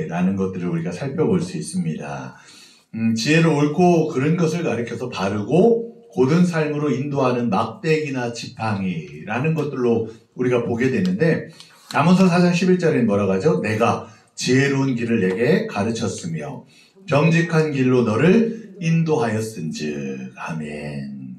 라는 것들을 우리가 살펴볼 수 있습니다. 지혜를 옳고 그른 것을 가리켜서 바르고 고든 삶으로 인도하는 막대기나 지팡이라는 것들로 우리가 보게 되는데, 잠언서 4장 11절에 뭐라고 하죠? 내가 지혜로운 길을 내게 가르쳤으며 정직한 길로 너를 인도하였은즉. 아멘.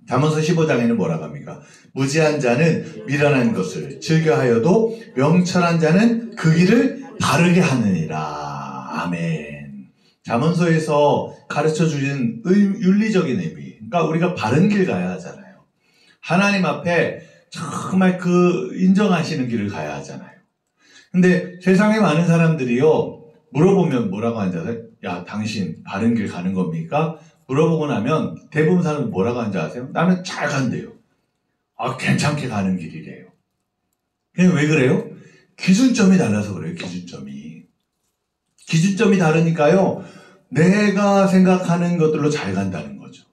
잠언서 15장에는 뭐라고 합니까? 무지한 자는 미련한 것을 즐겨하여도 명철한 자는 그 길을 바르게 하느니라. 아멘. 잠언서에서 가르쳐주신 윤리적인 의미, 그러니까 우리가 바른 길 가야 하잖아요. 하나님 앞에 정말 그 인정하시는 길을 가야 하잖아요. 근데 세상에 많은 사람들이요, 물어보면 뭐라고 하는지 아세요? 야, 당신 바른 길 가는 겁니까? 물어보고 나면 대부분 사람은 뭐라고 하는지 아세요? 나는 잘 간대요. 아, 괜찮게 가는 길이래요. 그냥 왜 그래요? 기준점이 달라서 그래요. 기준점이 다르니까요, 내가 생각하는 것들로 잘 간다는 거죠.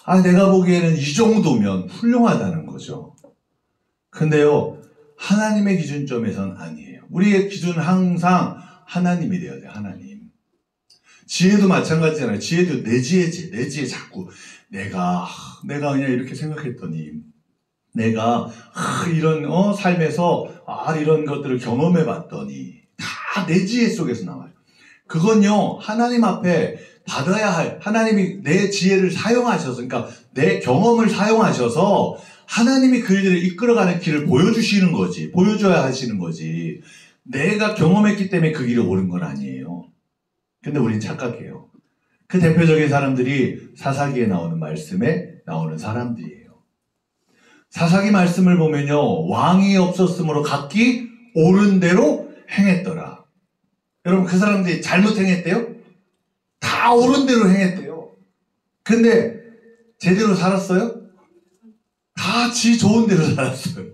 아, 내가 보기에는 이 정도면 훌륭하다는 거죠. 근데요, 하나님의 기준점에서는 아니에요. 우리의 기준은 항상 하나님이 되어야 돼요. 하나님. 지혜도 마찬가지잖아요. 지혜도 내 지혜 자꾸 내가 그냥 이렇게 생각했더니, 내가 이런 삶에서 이런 것들을 경험해 봤더니, 다 내 지혜 속에서 나와요. 그건요, 하나님 앞에 받아야 할, 하나님이 내 지혜를 사용하셔서, 그러니까 내 경험을 사용하셔서 하나님이 그 일들을 이끌어가는 길을 보여주시는 거지, 보여줘야 하시는 거지. 내가 경험했기 때문에 그 길이 옳은 건 아니에요. 근데 우린 착각해요. 그 대표적인 사람들이 사사기에 나오는 말씀에 나오는 사람들이에요. 사사기 말씀을 보면요, 왕이 없었으므로 각기 옳은 대로 행했더라. 여러분, 그 사람들이 잘못 행했대요? 다 옳은 대로 행했대요. 근데 제대로 살았어요? 다 지 좋은 대로 살았어요.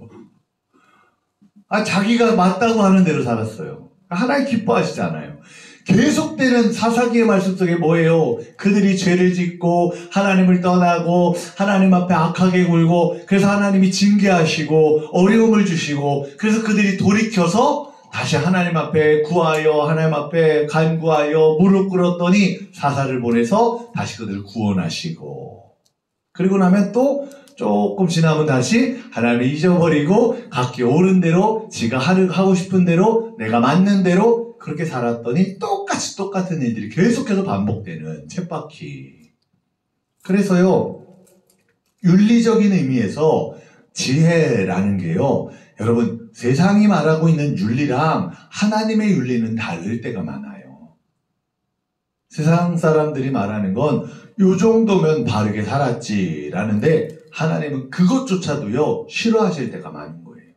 자기가 맞다고 하는 대로 살았어요. 하나님 기뻐하시잖아요. 계속되는 사사기의 말씀 속에 뭐예요? 그들이 죄를 짓고 하나님을 떠나고 하나님 앞에 악하게 굴고, 그래서 하나님이 징계하시고 어려움을 주시고, 그래서 그들이 돌이켜서 다시 하나님 앞에 구하여 하나님 앞에 간구하여 무릎 꿇었더니 사사를 보내서 다시 그들을 구원하시고, 그리고 나면 또 조금 지나면 다시 하나님을 잊어버리고 각기 옳은 대로 지가 하고 싶은 대로 내가 맞는 대로 그렇게 살았더니 똑같이 똑같은 일들이 계속해서 반복되는 쳇바퀴. 그래서요, 윤리적인 의미에서 지혜라는 게요, 여러분, 세상이 말하고 있는 윤리랑 하나님의 윤리는 다를 때가 많아요. 세상 사람들이 말하는 건 요 정도면 바르게 살았지라는데, 하나님은 그것조차도요, 싫어하실 때가 많은 거예요.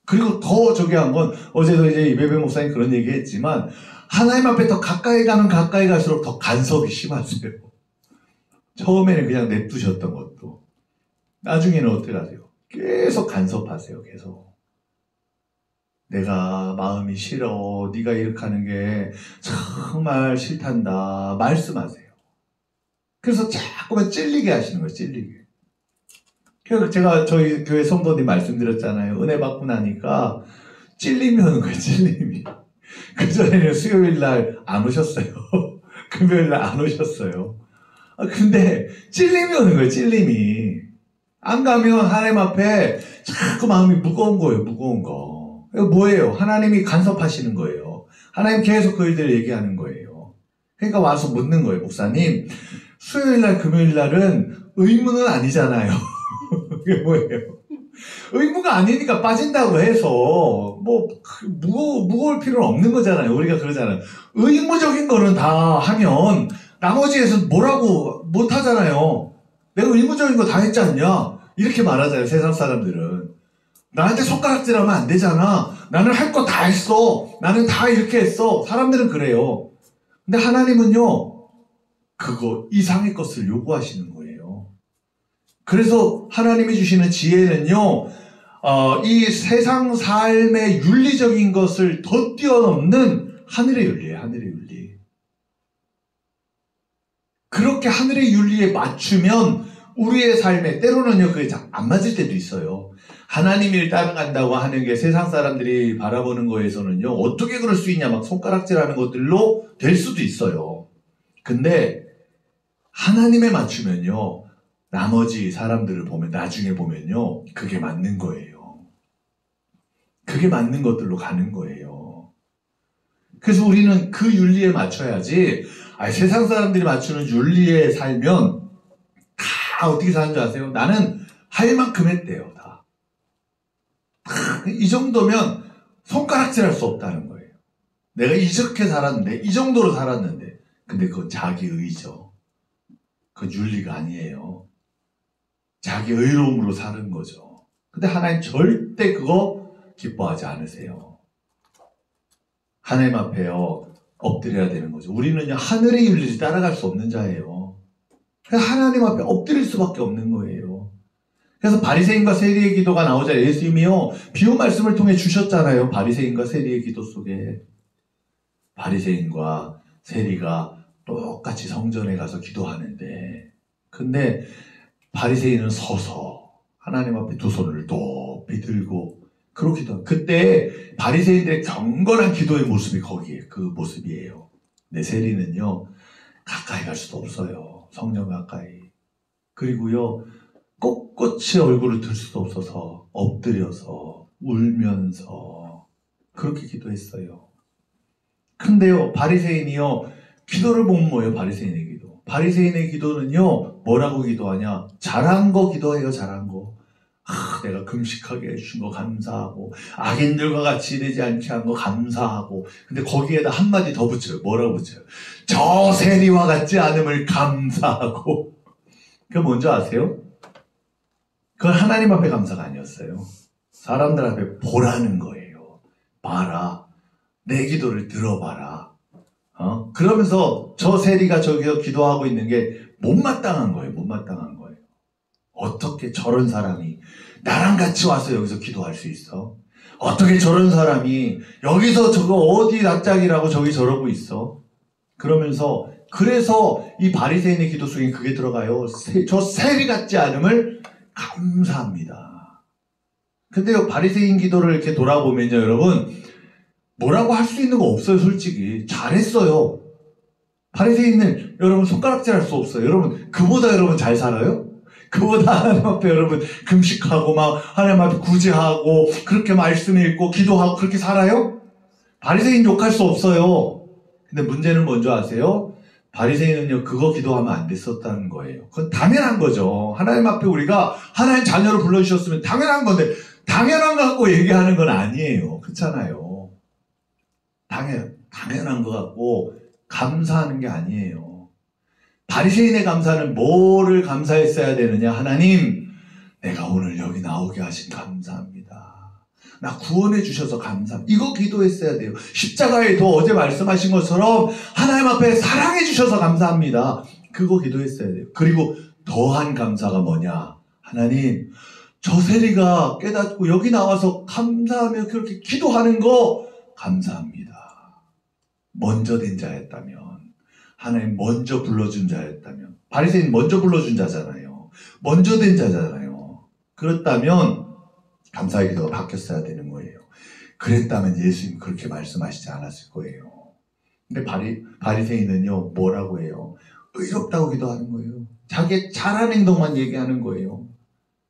그리고 더 저기 한 건, 어제도 이제 이배배 목사님 그런 얘기 했지만, 하나님 앞에 더 가까이 가면 가까이 갈수록 더 간섭이 심하세요. 처음에는 그냥 냅두셨던 것도, 나중에는 어떻게 하세요? 계속 간섭하세요. 계속. 내가 마음이 싫어, 네가 이렇게 하는 게 정말 싫단다 말씀하세요. 그래서 자꾸만 찔리게 하시는 거예요. 찔리게. 그래서 제가 저희 교회 성도님 말씀드렸잖아요. 은혜 받고 나니까 찔림이 오는 거예요. 찔림이. 그전에는 수요일 날 안 오셨어요. 금요일 날 안 오셨어요. 근데 찔림이 오는 거예요. 찔림이. 안 가면 하나님 앞에 자꾸 마음이 무거운 거예요. 무거운 거. 이거 뭐예요? 하나님이 간섭하시는 거예요. 하나님 계속 그 일들을 얘기하는 거예요. 그러니까 와서 묻는 거예요. 목사님, 수요일 날 금요일 날은 의무는 아니잖아요. 그게 뭐예요? 의무가 아니니까 빠진다고 해서 뭐 무거울 필요는 없는 거잖아요. 우리가 그러잖아요. 의무적인 거는 다 하면 나머지에서 뭐라고 못 하잖아요. 내가 의무적인 거 다 했지 않냐? 이렇게 말하잖아요. 세상 사람들은. 나한테 손가락질하면 안 되잖아. 나는 할 거 다 했어. 나는 다 이렇게 했어. 사람들은 그래요. 근데 하나님은요, 그거 이상의 것을 요구하시는 거예요. 그래서 하나님이 주시는 지혜는요, 이 세상 삶의 윤리적인 것을 더 뛰어넘는 하늘의 윤리예요. 하늘의 윤리. 그렇게 하늘의 윤리에 맞추면 우리의 삶에 때로는요, 그게 안 맞을 때도 있어요. 하나님 일 따라간다고 하는 게 세상 사람들이 바라보는 거에서는요, 어떻게 그럴 수 있냐, 막 손가락질하는 것들로 될 수도 있어요. 근데 하나님에 맞추면요, 나머지 사람들을 보면, 나중에 보면요, 그게 맞는 거예요. 그게 맞는 것들로 가는 거예요. 그래서 우리는 그 윤리에 맞춰야지, 세상 사람들이 맞추는 윤리에 살면 다 어떻게 사는 줄 아세요? 나는 할 만큼 했대요, 다. 이 정도면 손가락질 할 수 없다는 거예요. 내가 이렇게 살았는데, 이 정도로 살았는데. 근데 그건 자기 의죠. 그건 윤리가 아니에요. 자기 의로움으로 사는 거죠. 근데 하나님 절대 그거 기뻐하지 않으세요. 하나님 앞에요, 엎드려야 되는 거죠. 우리는요, 하늘의 윤리를 따라갈 수 없는 자예요. 그래서 하나님 앞에 엎드릴 수밖에 없는 거예요. 그래서 바리새인과 세리의 기도가 나오자 예수님이요, 비유 말씀을 통해 주셨잖아요. 바리새인과 세리의 기도 속에. 바리새인과 세리가 똑같이 성전에 가서 기도하는데, 근데 바리새인은 서서 하나님 앞에 두 손을 높이 들고 그렇게 기도. 그때 바리새인들의 경건한 기도의 모습이 거기에 그 모습이에요. 근데 세리는요, 가까이 갈 수도 없어요. 성령 가까이. 그리고요, 꼿꼿이 얼굴을 들 수도 없어서 엎드려서 울면서 그렇게 기도했어요. 근데요, 바리새인이요, 기도를 못 모여요. 바리새인의 기도. 바리새인의 기도는요, 뭐라고 기도하냐? 잘한 거 기도해요. 잘한 거. 내가 금식하게 해준 거 감사하고, 악인들과 같이 되지 않게 한 거 감사하고. 근데 거기에다 한마디 더 붙여요. 뭐라고 붙여요? 저 세리와 같지 않음을 감사하고. 그게 뭔지 아세요? 그건 하나님 앞에 감사가 아니었어요. 사람들 앞에 보라는 거예요. 봐라. 내 기도를 들어봐라. 그러면서 저 세리가 저기서 기도하고 있는 게 못마땅한 거예요. 못마땅한 거예요. 어떻게 저런 사람이 나랑 같이 와서 여기서 기도할 수 있어? 어떻게 저런 사람이 여기서 저거 어디 낯짝이라고 저기 저러고 있어? 그러면서 그래서 이 바리새인의 기도 속에 그게 들어가요. 저 세리 같지 않음을 감사합니다. 근데요, 바리새인 기도를 이렇게 돌아보면요, 여러분, 뭐라고 할 수 있는 거 없어요. 솔직히 잘했어요. 바리새인은 여러분 손가락질 할 수 없어요. 여러분 그보다 여러분 잘 살아요? 그보다 하나님 앞에 여러분 금식하고 막 하나님 앞에 구제하고 그렇게 말씀 읽고 기도하고 그렇게 살아요? 바리새인 욕할 수 없어요. 근데 문제는 뭔지 아세요? 바리새인은요, 그거 기도하면 안 됐었다는 거예요. 그건 당연한 거죠. 하나님 앞에 우리가 하나님 자녀로 불러주셨으면 당연한 건데, 당연한 거 갖고 얘기하는 건 아니에요. 그렇잖아요. 당연한 거 갖고 감사하는 게 아니에요. 바리새인의 감사는 뭐를 감사했어야 되느냐? 하나님, 내가 오늘 여기 나오게 하신 감사합니다. 나 구원해 주셔서 감사합니다. 이거 기도했어야 돼요. 십자가에도 어제 말씀하신 것처럼 하나님 앞에 사랑해 주셔서 감사합니다. 그거 기도했어야 돼요. 그리고 더한 감사가 뭐냐? 하나님, 저 세리가 깨닫고 여기 나와서 감사하며 그렇게 기도하는 거 감사합니다. 먼저 된 자였다면, 하나님 먼저 불러준 자였다면, 바리새인 먼저 불러준 자잖아요. 먼저 된 자잖아요. 그렇다면 감사의 기도가 바뀌었어야 되는 거예요. 그랬다면 예수님 그렇게 말씀하시지 않았을 거예요. 근데 바리새인은요, 뭐라고 해요? 의롭다고 기도하는 거예요. 자기 잘한 행동만 얘기하는 거예요.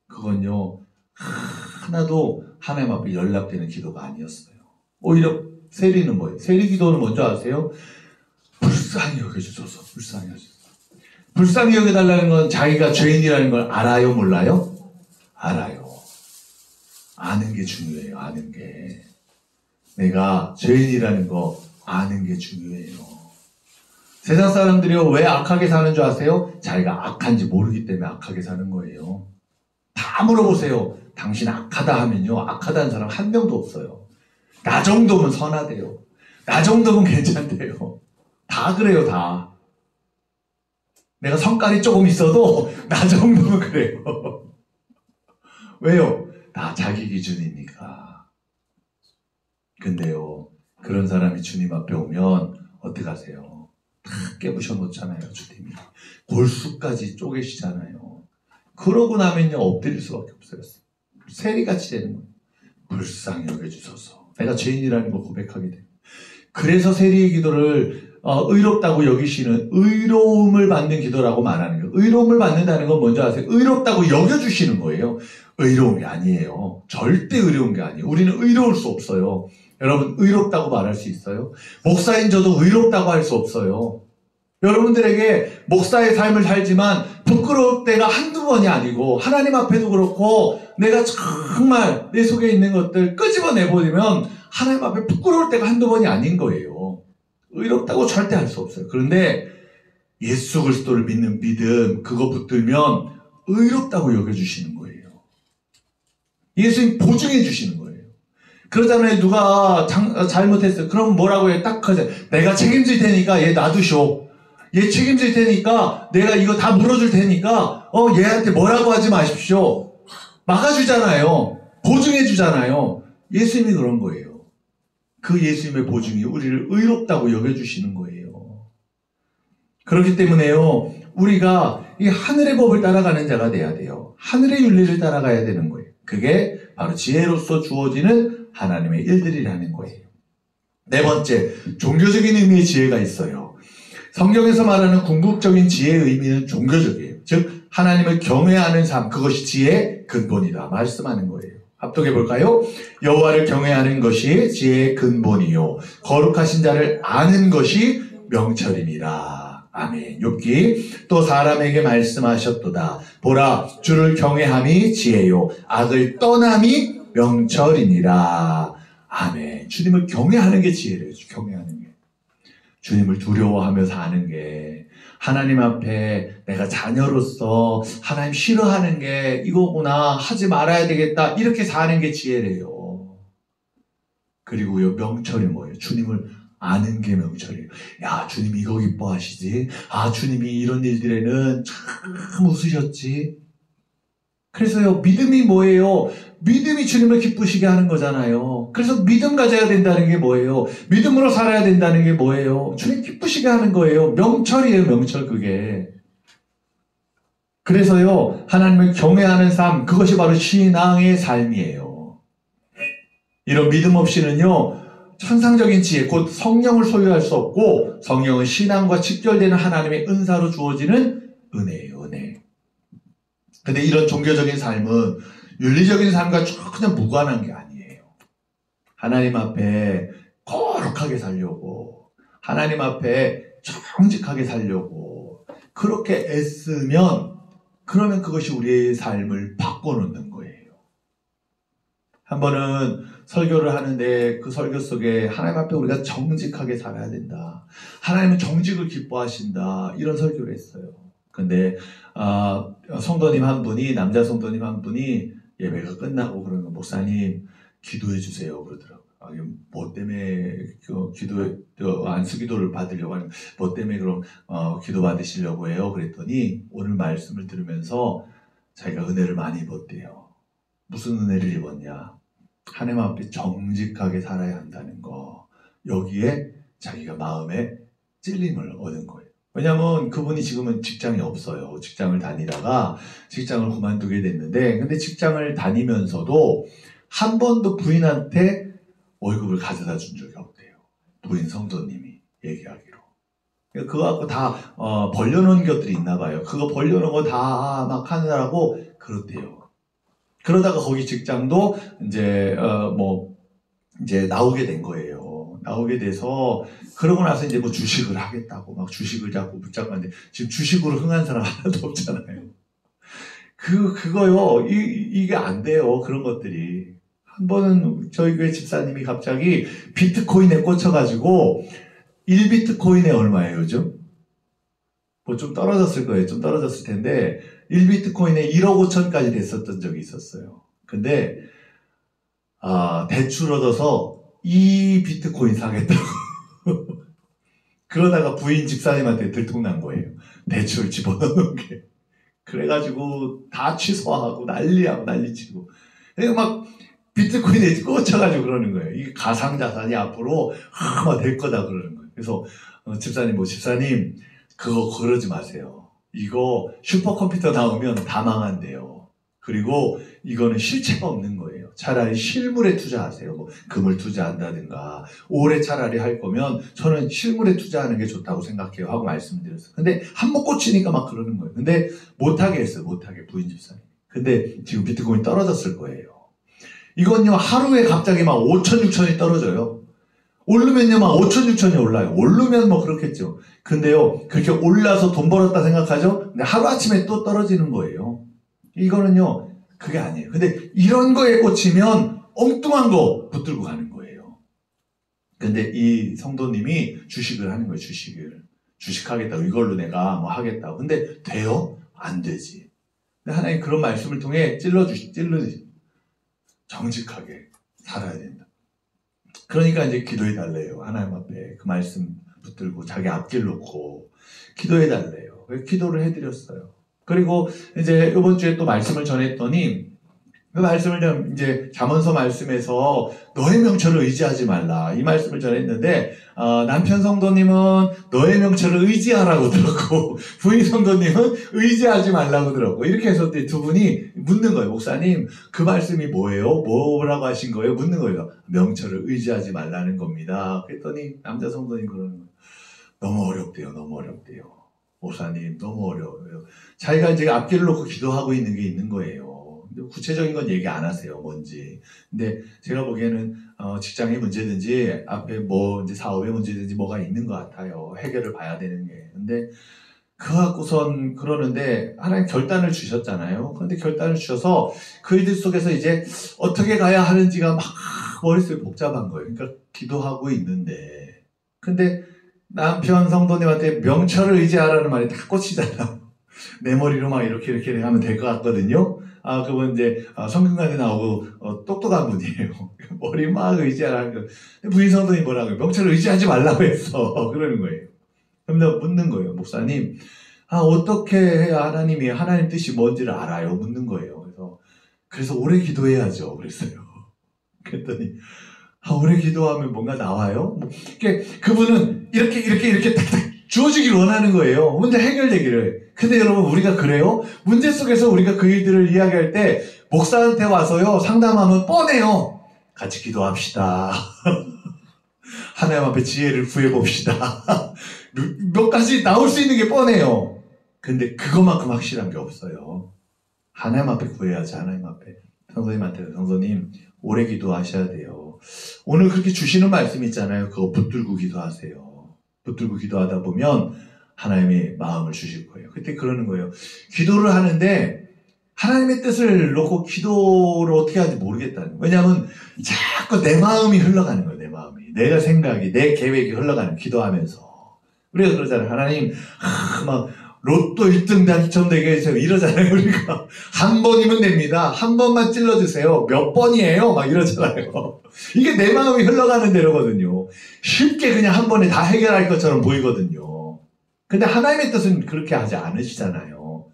그건요, 하나도 하나님 앞에 연락되는 기도가 아니었어요. 오히려 세리는 뭐예요? 세리 기도는 뭔지 아세요? 불쌍히 여겨주소서. 불쌍히 여겨주소서. 불쌍히 여겨달라는 건 자기가 죄인이라는 걸 알아요? 몰라요? 알아요. 아는 게 중요해요. 아는 게. 내가 죄인이라는 거 아는 게 중요해요. 세상 사람들이요, 왜 악하게 사는 줄 아세요? 자기가 악한지 모르기 때문에 악하게 사는 거예요. 다 물어보세요. 당신 악하다 하면요, 악하다는 사람 한 명도 없어요. 나 정도면 선하대요. 나 정도면 괜찮대요. 다 그래요, 다. 내가 성깔이 조금 있어도 나 정도면 그래요. 왜요? 다 자기 기준이니까. 근데요, 그런 사람이 주님 앞에 오면 어떡하세요? 다 깨부셔 놓잖아요, 주님이. 골수까지 쪼개시잖아요. 그러고 나면요, 엎드릴 수밖에 없어요. 세리같이 되는 거예요. 불쌍히 여겨주소서. 내가 죄인이라는 걸 고백하게 돼요. 그래서 세리의 기도를 의롭다고 여기시는, 의로움을 받는 기도라고 말하는 거예요. 의로움을 받는다는 건 뭔지 아세요? 의롭다고 여겨주시는 거예요. 의로움이 아니에요. 절대 의로운 게 아니에요. 우리는 의로울 수 없어요. 여러분, 의롭다고 말할 수 있어요? 목사인 저도 의롭다고 할 수 없어요. 여러분들에게 목사의 삶을 살지만 부끄러울 때가 한두 번이 아니고, 하나님 앞에도 그렇고, 내가 정말 내 속에 있는 것들 끄집어내버리면 하나님 앞에 부끄러울 때가 한두 번이 아닌 거예요. 의롭다고 절대 할 수 없어요. 그런데 예수 그리스도를 믿는 믿음, 그거 붙들면 의롭다고 여겨주시는 거예요. 예수님 보증해 주시는 거예요. 그러잖아요. 누가 잘못했어요. 그럼 뭐라고 해요? 딱 하죠. 내가 책임질 테니까 얘 놔두쇼. 얘 책임질 테니까 내가 이거 다 물어줄 테니까 얘한테 뭐라고 하지 마십시오. 막아주잖아요. 보증해 주잖아요. 예수님이 그런 거예요. 그 예수님의 보증이 우리를 의롭다고 여겨주시는 거예요. 그렇기 때문에요, 우리가 이 하늘의 법을 따라가는 자가 돼야 돼요. 하늘의 윤리를 따라가야 되는 거예요. 그게 바로 지혜로서 주어지는 하나님의 일들이라는 거예요. 네 번째, 종교적인 의미의 지혜가 있어요. 성경에서 말하는 궁극적인 지혜의 의미는 종교적이에요. 즉 하나님을 경외하는 삶, 그것이 지혜의 근본이다 말씀하는 거예요. 합독해 볼까요? 여호와를 경외하는 것이 지혜의 근본이요 거룩하신 자를 아는 것이 명철이니라. 아멘. 욥기 또 사람에게 말씀하셨도다. 보라, 주를 경외함이 지혜요 악을 떠남이 명철이니라. 아멘. 주님을 경외하는 게 지혜래요. 경외하는 게. 주님을 두려워하며 사는 게, 하나님 앞에 내가 자녀로서 하나님 싫어하는 게 이거구나, 하지 말아야 되겠다, 이렇게 사는 게 지혜래요. 그리고요, 명철이 뭐예요? 주님을 아는 게 명철이에요. 야, 주님이 이거 기뻐하시지? 아, 주님이 이런 일들에는 참 웃으셨지? 그래서요, 믿음이 뭐예요? 믿음이 주님을 기쁘시게 하는 거잖아요. 그래서 믿음 가져야 된다는 게 뭐예요? 믿음으로 살아야 된다는 게 뭐예요? 주님 기쁘시게 하는 거예요. 명철이에요, 명철 그게. 그래서요, 하나님을 경외하는 삶, 그것이 바로 신앙의 삶이에요. 이런 믿음 없이는요, 천상적인 지혜, 곧 성령을 소유할 수 없고, 성령은 신앙과 직결되는 하나님의 은사로 주어지는 은혜예요, 은혜. 근데 이런 종교적인 삶은 윤리적인 삶과 전혀 무관한 게 아니에요. 하나님 앞에 거룩하게 살려고, 하나님 앞에 정직하게 살려고 그렇게 애쓰면, 그러면 그것이 우리의 삶을 바꿔놓는 거예요. 한 번은 설교를 하는데 그 설교 속에 하나님 앞에 우리가 정직하게 살아야 된다, 하나님은 정직을 기뻐하신다, 이런 설교를 했어요. 근데 성도님 한 분이, 남자 성도님 한 분이 예배가 끝나고 그러는 거, 목사님 기도해 주세요 그러더라고요. 뭐 때문에 안수기도를 받으려고 하는, 뭐 때문에 그럼 기도 받으시려고 해요? 그랬더니 오늘 말씀을 들으면서 자기가 은혜를 많이 입었대요. 무슨 은혜를 입었냐? 하나님 앞에 정직하게 살아야 한다는 거, 여기에 자기가 마음에 찔림을 얻은 거예요. 왜냐하면 그분이 지금은 직장이 없어요. 직장을 다니다가 직장을 그만두게 됐는데, 근데 직장을 다니면서도 한 번도 부인한테 월급을 가져다 준 적이 없대요. 부인 성도님이 얘기하기로. 그거 갖고 다 벌려놓은 것들이 있나 봐요. 그거 벌려놓은 거 다 막 하느라고 그렇대요. 그러다가 거기 직장도 이제 이제 나오게 된 거예요. 나오게 돼서 그러고 나서 이제 뭐 주식을 하겠다고 막 주식을 자꾸 붙잡았는데, 지금 주식으로 흥한 사람 하나도 없잖아요. 그거요, 이게 안 돼요. 그런 것들이. 한 번은 저희 교회 집사님이 갑자기 비트코인에 꽂혀가지고, 1비트코인에 얼마예요, 요즘? 뭐 좀 떨어졌을 거예요. 좀 떨어졌을 텐데, 1비트코인에 1억 5천까지 됐었던 적이 있었어요. 근데, 대출 얻어서 2비트코인 사겠다고. 그러다가 부인 집사님한테 들통난 거예요. 대출 집어넣는 게. 그래가지고 다 취소하고 난리하고 난리치고. 막 비트코인에 꽂혀가지고 그러는 거예요. 이 가상자산이 앞으로 막 될 거다 그러는 거예요. 그래서 집사님 그거 그러지 마세요. 이거 슈퍼컴퓨터 나오면 다 망한대요. 그리고 이거는 실체가 없는 거예요. 차라리 실물에 투자하세요. 뭐 금을 투자한다든가. 오래 차라리 할 거면 저는 실물에 투자하는 게 좋다고 생각해요. 하고 말씀드렸어요. 근데 한번 꽂히니까 막 그러는 거예요. 근데 못하게 했어요. 못하게 부인 집사님. 근데 지금 비트코인 떨어졌을 거예요. 이건요 하루에 갑자기 막 5천 6천이 떨어져요. 오르면요 막 5천 6천이 올라요. 오르면 뭐 그렇겠죠. 근데요 그렇게 올라서 돈 벌었다 생각하죠. 근데 하루아침에 또 떨어지는 거예요. 이거는요 그게 아니에요. 근데 이런 거에 꽂히면 엉뚱한 거 붙들고 가는 거예요. 근데 이 성도님이 주식을 하는 거예요. 주식하겠다고. 이걸로 내가 뭐 하겠다고. 근데 돼요? 안 되지. 근데 하나님 그런 말씀을 통해 찔러주시 정직하게 살아야 된다. 그러니까 이제 기도해 달래요. 하나님 앞에 그 말씀 붙들고 자기 앞길 놓고 기도해 달래요. 기도를 해드렸어요. 그리고 이제 이번 주에 또 말씀을 전했더니 그 말씀을 좀 이제 잠언서 말씀에서 너의 명철을 의지하지 말라 이 말씀을 전했는데 남편 성도님은 너의 명철을 의지하라고 들었고 부인 성도님은 의지하지 말라고 들었고 이렇게 해서 두 분이 묻는 거예요. 목사님 그 말씀이 뭐예요? 뭐라고 하신 거예요? 묻는 거예요. 명철을 의지하지 말라는 겁니다. 그랬더니 남자 성도님 그러는 거예요. 너무 어렵대요. 목사님 너무 어려워요. 자기가 이제 앞길을 놓고 기도하고 있는 게 있는 거예요. 구체적인 건 얘기 안 하세요. 뭔지. 근데 제가 보기에는 직장의 문제든지 앞에 뭐 이제 사업의 문제든지 뭐가 있는 것 같아요. 해결을 봐야 되는 게. 근데 그 갖고선 그러는데 하나님 결단을 주셨잖아요. 그런데 결단을 주셔서 그 일들 속에서 이제 어떻게 가야 하는지가 막 머릿속에 복잡한 거예요. 그러니까 기도하고 있는데 근데 남편 성도님한테 명철을 의지하라는 말이 다 꽂히잖아. 내 머리로 막 이렇게 하면 될 것 같거든요. 그분 이제 성균관에 나오고 똑똑한 분이에요. 머리 막 의지하라는 거. 부인 성도님 뭐라고요? 명철을 의지하지 말라고 했어. 그러는 거예요. 그럼 내가 묻는 거예요. 목사님, 어떻게 해야 하나님 뜻이 뭔지를 알아요? 묻는 거예요. 그래서 오래 기도해야죠. 그랬어요. 그랬더니 오래 기도하면 뭔가 나와요? 그분은 이렇게 탁탁 주어지길 원하는 거예요. 문제 해결되기를. 근데 여러분 우리가 그래요? 문제 속에서 우리가 그 일들을 이야기할 때 목사한테 와서요 상담하면 뻔해요. 같이 기도합시다. 하나님 앞에 지혜를 구해봅시다. 몇 가지 나올 수 있는 게 뻔해요. 근데 그것만큼 확실한 게 없어요. 하나님 앞에 구해야지. 하나님 앞에. 성도님한테 성도님 오래 기도하셔야 돼요. 오늘 그렇게 주시는 말씀 있잖아요. 그거 붙들고 기도하세요. 붙들고 기도하다 보면 하나님의 마음을 주실 거예요. 그때 그러는 거예요. 기도를 하는데 하나님의 뜻을 놓고 기도를 어떻게 하는지 모르겠다는 거예요. 왜냐하면 자꾸 내 마음이 흘러가는 거예요. 내 마음이. 내가 생각이, 내 계획이 흘러가는 기도하면서. 우리가 그러잖아요. 하나님 막 로또 1등 당첨되게 해주세요. 이러잖아요. 우리가 한 번이면 됩니다. 한 번만 찔러주세요. 몇 번이에요? 막 이러잖아요. 이게 내 마음이 흘러가는 대로거든요. 쉽게 그냥 한 번에 다 해결할 것처럼 보이거든요. 근데 하나님의 뜻은 그렇게 하지 않으시잖아요.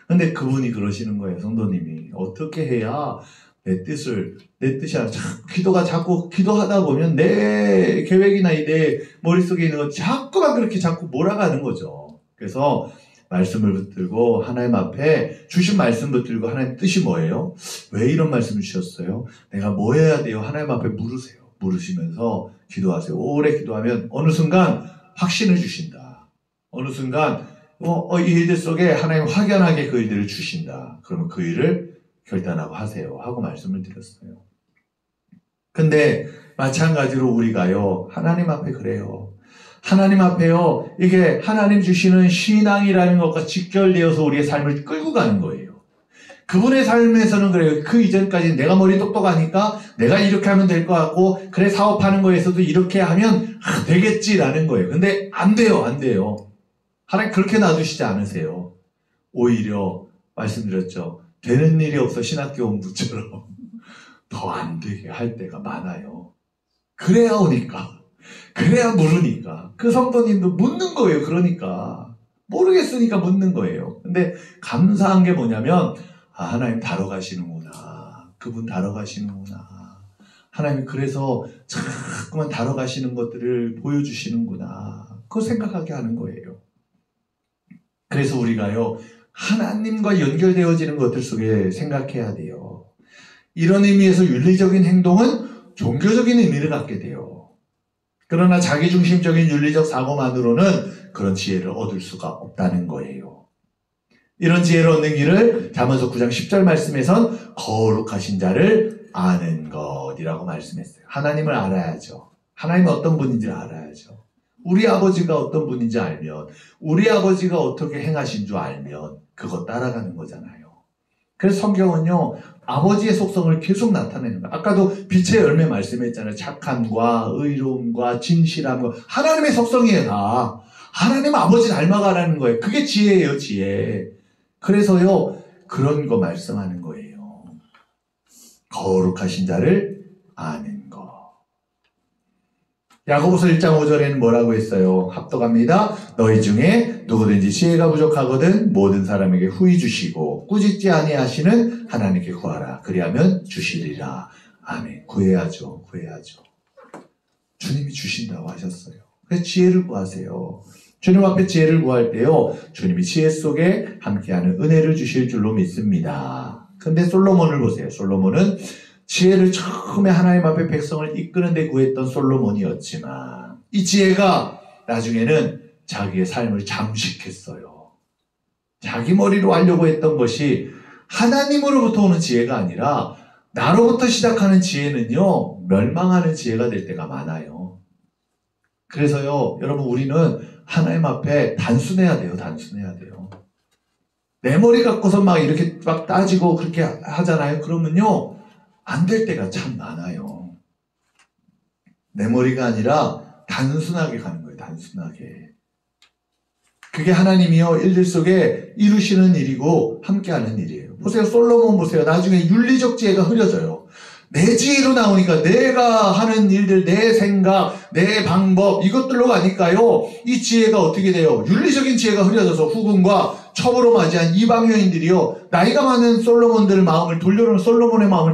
근데 그분이 그러시는 거예요. 성도님이. 어떻게 해야 내 뜻이 아니라 기도가 자꾸 기도하다 보면 내 계획이나 내 머릿속에 있는 거 자꾸만 그렇게 자꾸 몰아가는 거죠. 그래서 말씀을 붙들고 하나님 앞에 주신 말씀 붙들고 하나님 뜻이 뭐예요? 왜 이런 말씀을 주셨어요? 내가 뭐 해야 돼요? 하나님 앞에 물으세요. 물으시면서 기도하세요. 오래 기도하면 어느 순간 확신을 주신다. 어느 순간 이 일들 속에 하나님 확연하게 그 일들을 주신다. 그러면 그 일을 결단하고 하세요. 하고 말씀을 드렸어요. 근데 마찬가지로 우리가요. 하나님 앞에 그래요. 하나님 앞에요. 이게 하나님 주시는 신앙이라는 것과 직결되어서 우리의 삶을 끌고 가는 거예요. 그분의 삶에서는 그래요. 그 이전까지 내가 머리 똑똑하니까 내가 이렇게 하면 될 것 같고 그래 사업하는 거에서도 이렇게 하면 되겠지라는 거예요. 근데 안 돼요. 하나님 그렇게 놔두시지 않으세요. 오히려 말씀드렸죠. 되는 일이 없어 신학교 온 분처럼 더 안 되게 할 때가 많아요. 그래야 오니까. 그래야 모르니까. 그 성도님도 묻는 거예요. 그러니까. 모르겠으니까 묻는 거예요. 근데 감사한 게 뭐냐면 하나님 다뤄가시는구나. 그분 다뤄가시는구나. 하나님 그래서 자꾸만 다뤄가시는 것들을 보여주시는구나. 그거 생각하게 하는 거예요. 그래서 우리가요. 하나님과 연결되어지는 것들 속에 생각해야 돼요. 이런 의미에서 윤리적인 행동은 종교적인 의미를 갖게 돼요. 그러나 자기중심적인 윤리적 사고만으로는 그런 지혜를 얻을 수가 없다는 거예요. 이런 지혜를 얻는 길을 잠언서 9장 10절 말씀에선 거룩하신 자를 아는 것이라고 말씀했어요. 하나님을 알아야죠. 하나님은 어떤 분인지를 알아야죠. 우리 아버지가 어떤 분인지 알면, 우리 아버지가 어떻게 행하신 줄 알면 그거 따라가는 거잖아요. 그래서 성경은요, 아버지의 속성을 계속 나타내는 거예요. 아까도 빛의 열매 말씀했잖아요. 착함과 의로움과 진실함과 하나님의 속성이에요. 다 하나님 아버지 닮아가라는 거예요. 그게 지혜예요, 지혜. 그래서요, 그런 거 말씀하는 거예요. 거룩하신 자를 아는 거. 야고보서 1장 5절에는 뭐라고 했어요? 합독합니다. 너희 중에 누구든지 지혜가 부족하거든 모든 사람에게 후히 주시고 꾸짖지 아니하시는 하나님께 구하라. 그리하면 주시리라. 아멘. 구해야죠. 구해야죠. 주님이 주신다고 하셨어요. 그래서 지혜를 구하세요. 주님 앞에 지혜를 구할 때요, 주님이 지혜 속에 함께하는 은혜를 주실 줄로 믿습니다. 근데 솔로몬을 보세요. 솔로몬은 지혜를 처음에 하나님 앞에 백성을 이끄는 데 구했던 솔로몬이었지만 이 지혜가 나중에는 자기의 삶을 잠식했어요. 자기 머리로 하려고 했던 것이 하나님으로부터 오는 지혜가 아니라 나로부터 시작하는 지혜는요, 멸망하는 지혜가 될 때가 많아요. 그래서요, 여러분, 우리는 하나님 앞에 단순해야 돼요. 단순해야 돼요. 내 머리 갖고서 막 이렇게 막 따지고 그렇게 하잖아요. 그러면요, 안 될 때가 참 많아요. 내 머리가 아니라 단순하게 가는 거예요. 단순하게. 그게 하나님이요, 일들 속에 이루시는 일이고 함께하는 일이에요. 보세요. 솔로몬 보세요. 나중에 윤리적 지혜가 흐려져요. 내 지혜로 나오니까 내가 하는 일들, 내 생각, 내 방법, 이것들로 가니까요, 이 지혜가 어떻게 돼요? 윤리적인 지혜가 흐려져서 후군과 첩으로 맞이한 이방 여인들이요, 나이가 많은 솔로몬의 마음을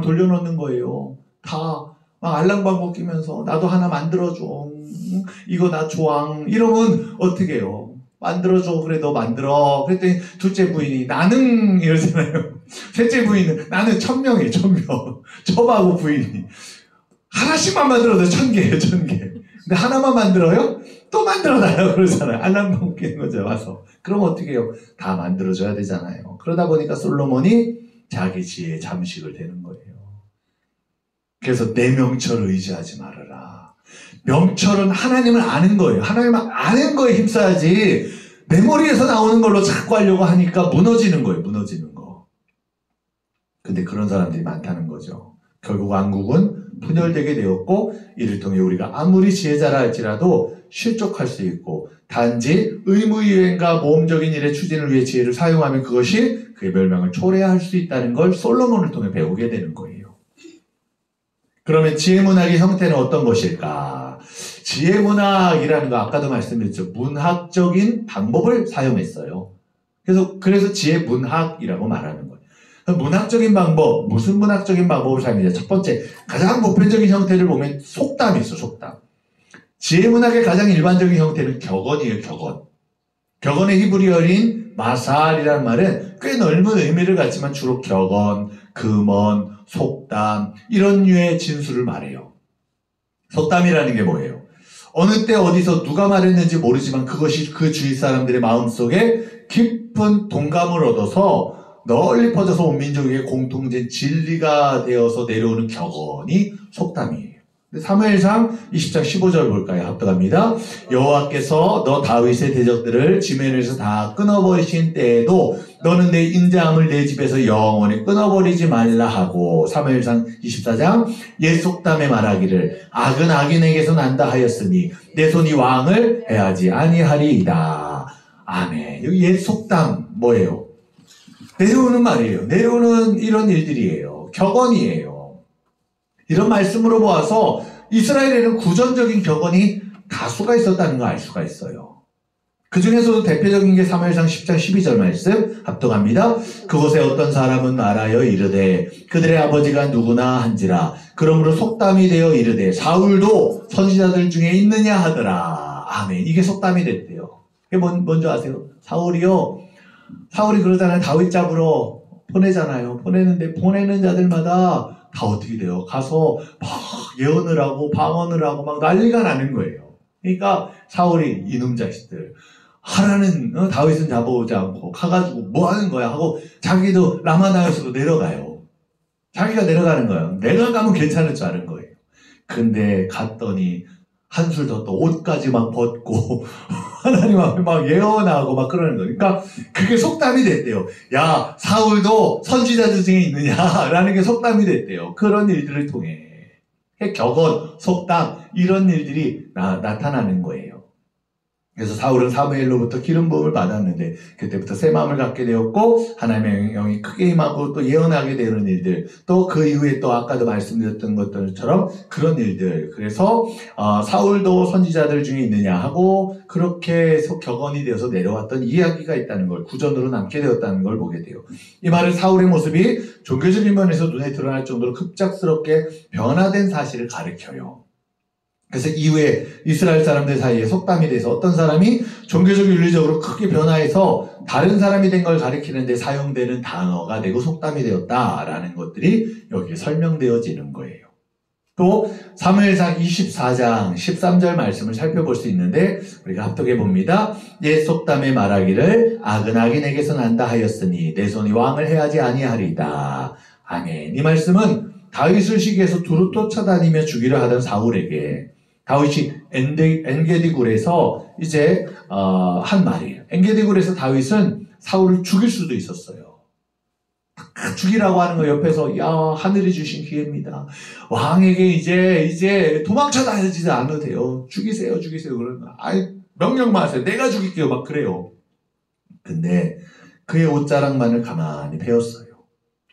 돌려놓는 거예요. 다 막 알랑방구 끼면서 나도 하나 만들어줘. 이거 나 좋아. 이러면 어떻게 해요? 만들어줘. 그래, 너 만들어. 그랬더니 둘째 부인이 나는 이러잖아요. 셋째 부인은 나는 1000명이에요. 1000명. 첩하고 부인이 하나씩만 만들어도 1000개예요. 1000개. 근데 하나만 만들어요? 또 만들어놔요. 그러잖아요. 알람방 끼는 거죠. 와서. 그럼 어떻게 해요? 다 만들어줘야 되잖아요. 그러다 보니까 솔로몬이 자기 지혜에 잠식을 되는 거예요. 그래서 내 명철을 의지하지 말아라. 명철은 하나님을 아는 거예요. 하나님을 아는 거에 힘써야지 내 머리에서 나오는 걸로 자꾸 하려고 하니까 무너지는 거예요. 무너지는 거. 근데 그런 사람들이 많다는 거죠. 결국 왕국은 분열되게 되었고 이를 통해 우리가 아무리 지혜자라 할지라도 실족할 수 있고 단지 의무이행과 모험적인 일의 추진을 위해 지혜를 사용하면 그것이 그의 멸망을 초래할 수 있다는 걸 솔로몬을 통해 배우게 되는 거예요. 그러면 지혜문학의 형태는 어떤 것일까? 지혜문학이라는 거 아까도 말씀드렸죠. 문학적인 방법을 사용했어요. 그래서 지혜문학이라고 말하는 거예요. 문학적인 방법, 무슨 문학적인 방법을 사용했냐? 첫 번째, 가장 보편적인 형태를 보면 속담이 있어, 속담. 지혜문학의 가장 일반적인 형태는 격언이에요, 격언. 격언의 히브리어인 마살이라는 말은 꽤 넓은 의미를 갖지만 주로 격언, 금언, 속담 이런 류의 진술을 말해요. 속담이라는 게 뭐예요? 어느 때 어디서 누가 말했는지 모르지만 그것이 그 주위 사람들의 마음속에 깊은 동감을 얻어서 널리 퍼져서 온 민족에게 공통된 진리가 되어서 내려오는 격언이 속담이에요. 사무엘상 20장 15절 볼까요? 합독합니다. 여호와께서 너 다윗의 대적들을 지면에서 다 끊어버리신 때에도 너는 내 인자함을 내 집에서 영원히 끊어버리지 말라 하고 사무엘상 24장 옛 속담에 말하기를 악은 악인에게서 난다 하였으니 내 손이 왕을 해하지 아니하리이다. 아멘. 여기 옛 속담 뭐예요? 내려오는 말이에요. 내려오는 이런 일들이에요. 격언이에요. 이런 말씀으로 보아서 이스라엘에는 구전적인 격언이 다수가 있었다는 걸 알 수가 있어요. 그 중에서도 대표적인 게 사무엘상 10장 12절 말씀 합독합니다. 그곳에 어떤 사람은 말하여 이르되 그들의 아버지가 누구나 한지라 그러므로 속담이 되어 이르되 사울도 선지자들 중에 있느냐 하더라. 아멘. 이게 속담이 됐대요. 이게 뭔지 아세요? 사울이요, 사울이 그러잖아요. 다윗 잡으러 보내잖아요. 보내는데 보내는 자들마다 다 어떻게 돼요? 가서 막 예언을 하고 방언을 하고 막 난리가 나는 거예요. 그러니까 사울이 이놈 자식들 하라는 다윗은 잡아오지 않고 가가지고 뭐 하는 거야 하고 자기도 라마나요스로 내려가요. 자기가 내려가는 거예요. 내가 가면 괜찮을 줄 아는 거예요. 근데 갔더니 한술 더 또 옷까지 막 벗고 하나님 앞에 막 예언하고 막 그러는 거예요. 그러니까 그게 속담이 됐대요. 야, 사울도 선지자들 중에 있느냐? 라는 게 속담이 됐대요. 그런 일들을 통해. 격언, 속담 이런 일들이 나타나는 거예요. 그래서 사울은 사무엘로부터 기름 부음을 받았는데 그때부터 새 마음을 갖게 되었고 하나님의 영이 크게 임하고 또 예언하게 되는 일들 또 그 이후에 또 아까도 말씀드렸던 것들처럼 그런 일들 그래서 사울도 선지자들 중에 있느냐 하고 그렇게 격언이 되어서 내려왔던 이야기가 있다는 걸 구전으로 남게 되었다는 걸 보게 돼요. 이 말은 사울의 모습이 종교적인 면에서 눈에 드러날 정도로 급작스럽게 변화된 사실을 가리켜요. 그래서 이후에 이스라엘 사람들 사이에 속담이 돼서 어떤 사람이 종교적 윤리적으로 크게 변화해서 다른 사람이 된 걸 가리키는데 사용되는 단어가 되고 속담이 되었다라는 것들이 여기에 설명되어지는 거예요. 또 사무엘상 24장 13절 말씀을 살펴볼 수 있는데 우리가 합독해 봅니다. 옛 속담에 말하기를 악은 악인에게서 난다 하였으니 내 손이 왕을 해하지 아니하리이다. 아멘. 이 말씀은 다윗을 시기해서 두루 쫓아다니며 죽이려 하던 사울에게 다윗이 엔게디굴에서 이제 한 말이에요. 엔게디굴에서 다윗은 사울을 죽일 수도 있었어요. 죽이라고 하는 거 옆에서 야 하늘이 주신 기회입니다. 왕에게 이제 도망쳐 다니지 않아도 돼요. 죽이세요 그러는 거. 아이 명령만 하세요. 내가 죽일게요 막 그래요. 근데 그의 옷자락만을 가만히 베었어요.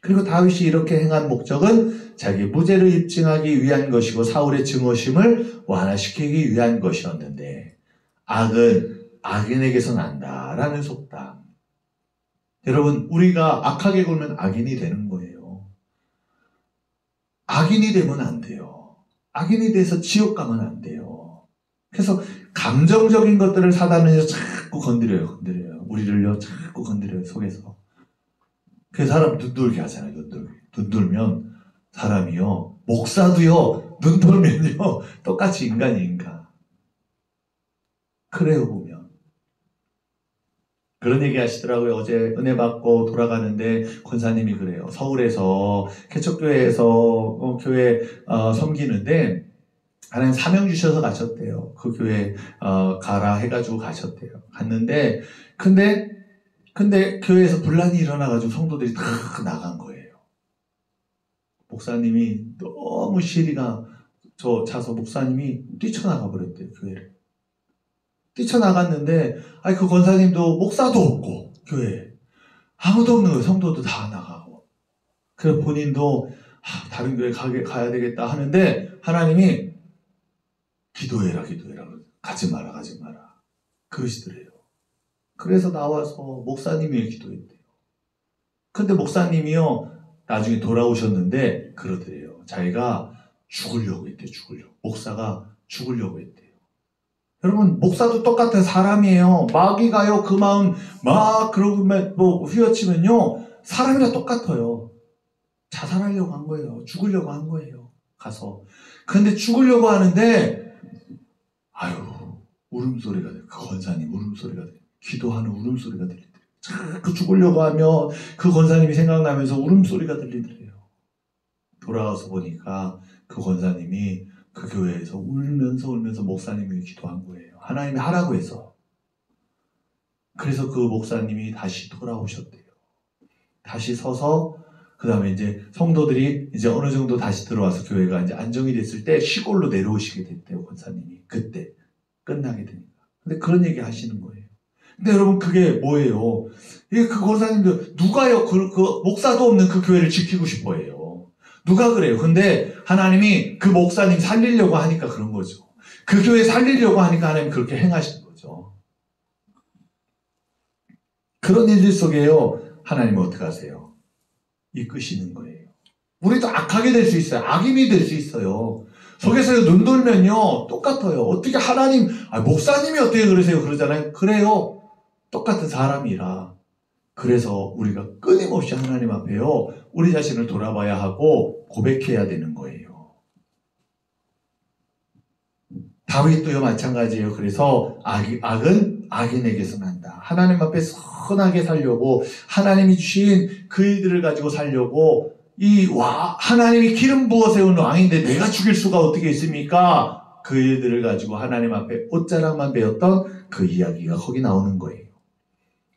그리고 다윗이 이렇게 행한 목적은 자기 무죄를 입증하기 위한 것이고 사울의 증오심을 완화시키기 위한 것이었는데 악은 악인에게서 난다라는 속담. 여러분 우리가 악하게 굴면 악인이 되는 거예요. 악인이 되면 안 돼요. 악인이 돼서 지옥 가면 안 돼요. 그래서 감정적인 것들을 사단은 자꾸 건드려요. 우리를요 자꾸 건드려요 속에서. 그 사람 눈 돌게 하잖아요. 눈 돌면 사람이요. 목사도요. 눈 돌면요. 똑같이 인간이 인간. 그래요 보면. 그런 얘기 하시더라고요. 어제 은혜 받고 돌아가는데 권사님이 그래요. 서울에서 개척교회에서 교회 섬기는데 하나님 사명 주셔서 가셨대요. 그 교회 가라 해가지고 가셨대요. 갔는데 근데 교회에서 분란이 일어나가지고 성도들이 다 나간 거예요. 목사님이 너무 시리가 차서 목사님이 뛰쳐나가 버렸대요. 교회를. 뛰쳐나갔는데 그 권사님도 목사도 없고 교회에 아무도 없는 거예요. 성도도 다 나가고. 그래서 본인도 다른 교회 가야 되겠다 하는데 하나님이 기도해라 가지 마라 그러시더래요. 그래서 나와서 목사님이 위해 기도했대요. 근데 목사님이요 나중에 돌아오셨는데 그러더래요. 자기가 죽으려고 했대요. 목사가 죽으려고 했대요. 여러분 목사도 똑같은 사람이에요. 마귀가요 그 마음 막 그러고 뭐 휘어치면요 사람이랑 똑같아요. 자살하려고 한 거예요. 죽으려고 한 거예요. 가서. 근데 죽으려고 하는데 울음소리가 돼요. 그 권사님 울음소리가 돼요. 기도하는 울음소리가 들리더래요. 자꾸 죽으려고 하면 그 권사님이 생각나면서 울음소리가 들리더래요. 돌아가서 보니까 그 권사님이 그 교회에서 울면서 목사님이 기도한 거예요. 하나님이 하라고 해서. 그래서 그 목사님이 다시 돌아오셨대요. 다시 서서 그 다음에 이제 성도들이 이제 어느 정도 다시 들어와서 교회가 이제 안정이 됐을 때 시골로 내려오시게 됐대요. 권사님이. 그때 끝나게 되니까. 근데 그런 얘기 하시는 거예요. 근데 여러분 그게 뭐예요? 그 권사님들 누가요? 그 목사도 없는 그 교회를 지키고 싶어 해요. 누가 그래요? 근데 하나님이 그 목사님 살리려고 하니까 그런 거죠. 그 교회 살리려고 하니까 하나님 그렇게 행하신 거죠. 그런 일들 속에요. 하나님은 어떻게 하세요? 이끄시는 거예요. 우리도 악하게 될 수 있어요. 악인이 될 수 있어요. 속에서 눈 돌면요 똑같아요. 어떻게 하나님 목사님이 어떻게 그러세요? 그러잖아요. 그래요. 똑같은 사람이라. 그래서 우리가 끊임없이 하나님 앞에요, 우리 자신을 돌아봐야 하고 고백해야 되는 거예요. 다윗도요 마찬가지예요. 그래서 악은 악인에게서 난다. 하나님 앞에 선하게 살려고, 하나님이 주신 그 일들을 가지고 살려고, 하나님이 기름 부어 세운 왕인데 내가 죽일 수가 어떻게 있습니까? 그 일들을 가지고 하나님 앞에 옷자락만 베었던 그 이야기가 거기 나오는 거예요.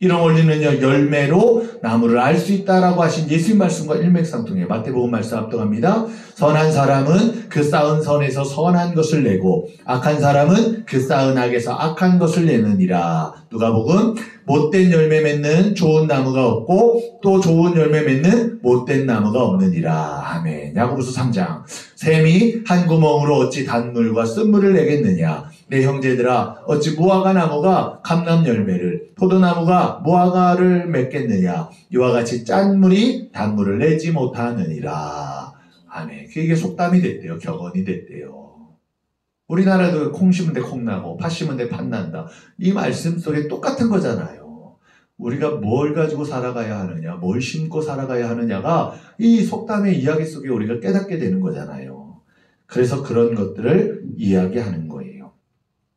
이런 원리는요, 열매로 나무를 알 수 있다라고 하신 예수님 말씀과 일맥상통해요. 마태복음 말씀 압도합니다. 선한 사람은 그 쌓은 선에서 선한 것을 내고, 악한 사람은 그 쌓은 악에서 악한 것을 내느니라. 누가복음, 못된 열매 맺는 좋은 나무가 없고 또 좋은 열매 맺는 못된 나무가 없느니라. 아멘. 야고보서 3장. 샘이 한 구멍으로 어찌 단물과 쓴물을 내겠느냐. 내 형제들아, 어찌 무화과 나무가 감람 열매를, 포도나무가 무화과를 맺겠느냐. 이와 같이 짠 물이 단물을 내지 못하느니라. 아멘. 그게 속담이 됐대요. 격언이 됐대요. 우리나라도 콩 심은 데 콩 나고 팥 심은 데 팥 난다. 이 말씀 속에 똑같은 거잖아요. 우리가 뭘 가지고 살아가야 하느냐, 뭘 심고 살아가야 하느냐가 이 속담의 이야기 속에 우리가 깨닫게 되는 거잖아요. 그래서 그런 것들을 이야기하는 거예요.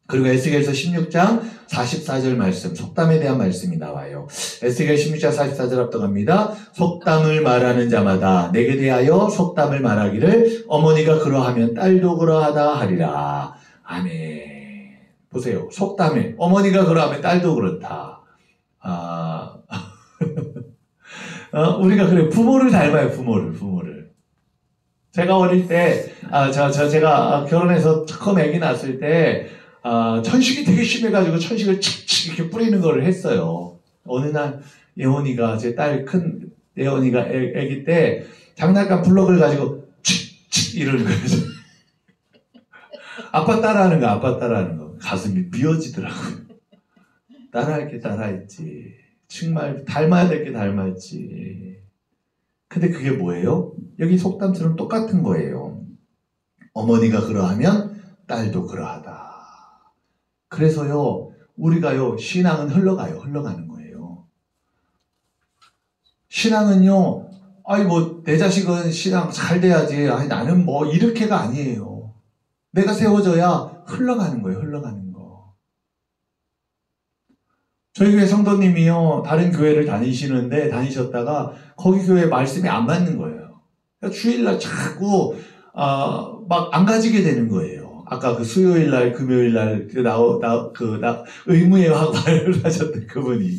그리고 에스겔서 16장 44절 말씀, 속담에 대한 말씀이 나와요. 에스겔 16장 44절 합독합니다. 속담을 말하는 자마다 내게 대하여 속담을 말하기를 어머니가 그러하면 딸도 그러하다 하리라. 아멘. 보세요. 속담에 어머니가 그러하면 딸도 그렇다. 우리가 그래, 부모를 닮아요. 부모를. 제가 어릴 때, 제가 결혼해서 처음 아기 낳았을 때, 천식이 되게 심해가지고 천식을 칙칙 이렇게 뿌리는 걸 했어요. 어느 날 예원이가, 제 딸 큰 예원이가 아기 때 장난감 블럭을 가지고 칙칙 이러는 거예요. 아빠 따라하는 거. 가슴이 미어지더라고요. 따라할 게 따라했지. 정말 닮아야 될 게 닮았지. 근데 그게 뭐예요? 여기 속담처럼 똑같은 거예요. 어머니가 그러하면 딸도 그러하다. 그래서요, 우리가요, 신앙은 흘러가는 거예요. 신앙은요, 내 자식은 신앙 잘 돼야지. 나는 이렇게가 아니에요. 내가 세워져야 흘러가는 거예요, 흘러가는 거. 저희 교회 성도님이요, 다른 교회를 다니셨다가, 거기 교회 말씀이 안 맞는 거예요. 그러니까 주일날 자꾸, 안 가지게 되는 거예요. 아까 그 수요일날, 금요일날, 의무에 화를 하셨던 그분이.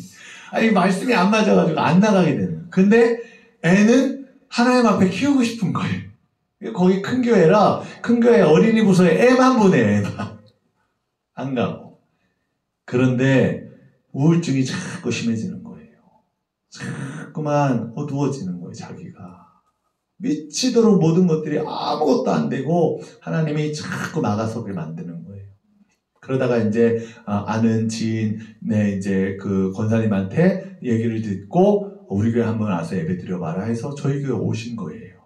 말씀이 안 맞아가지고 안 나가게 되는 거예요. 근데 애는 하나님 앞에 키우고 싶은 거예요. 거기 큰 교회라, 큰 교회 어린이 부서에 애만 보내, 애만. 안 가고. 그런데 우울증이 자꾸 심해지는 거예요. 자꾸만 어두워지는 거예요, 자기가. 미치도록 모든 것들이 아무것도 안 되고 하나님이 자꾸 막아서게 만드는 거예요. 그러다가 이제 아는 지인, 이제 그 권사님한테 얘기를 듣고 우리 교회 한번 와서 예배 드려봐라 해서 저희 교회 오신 거예요.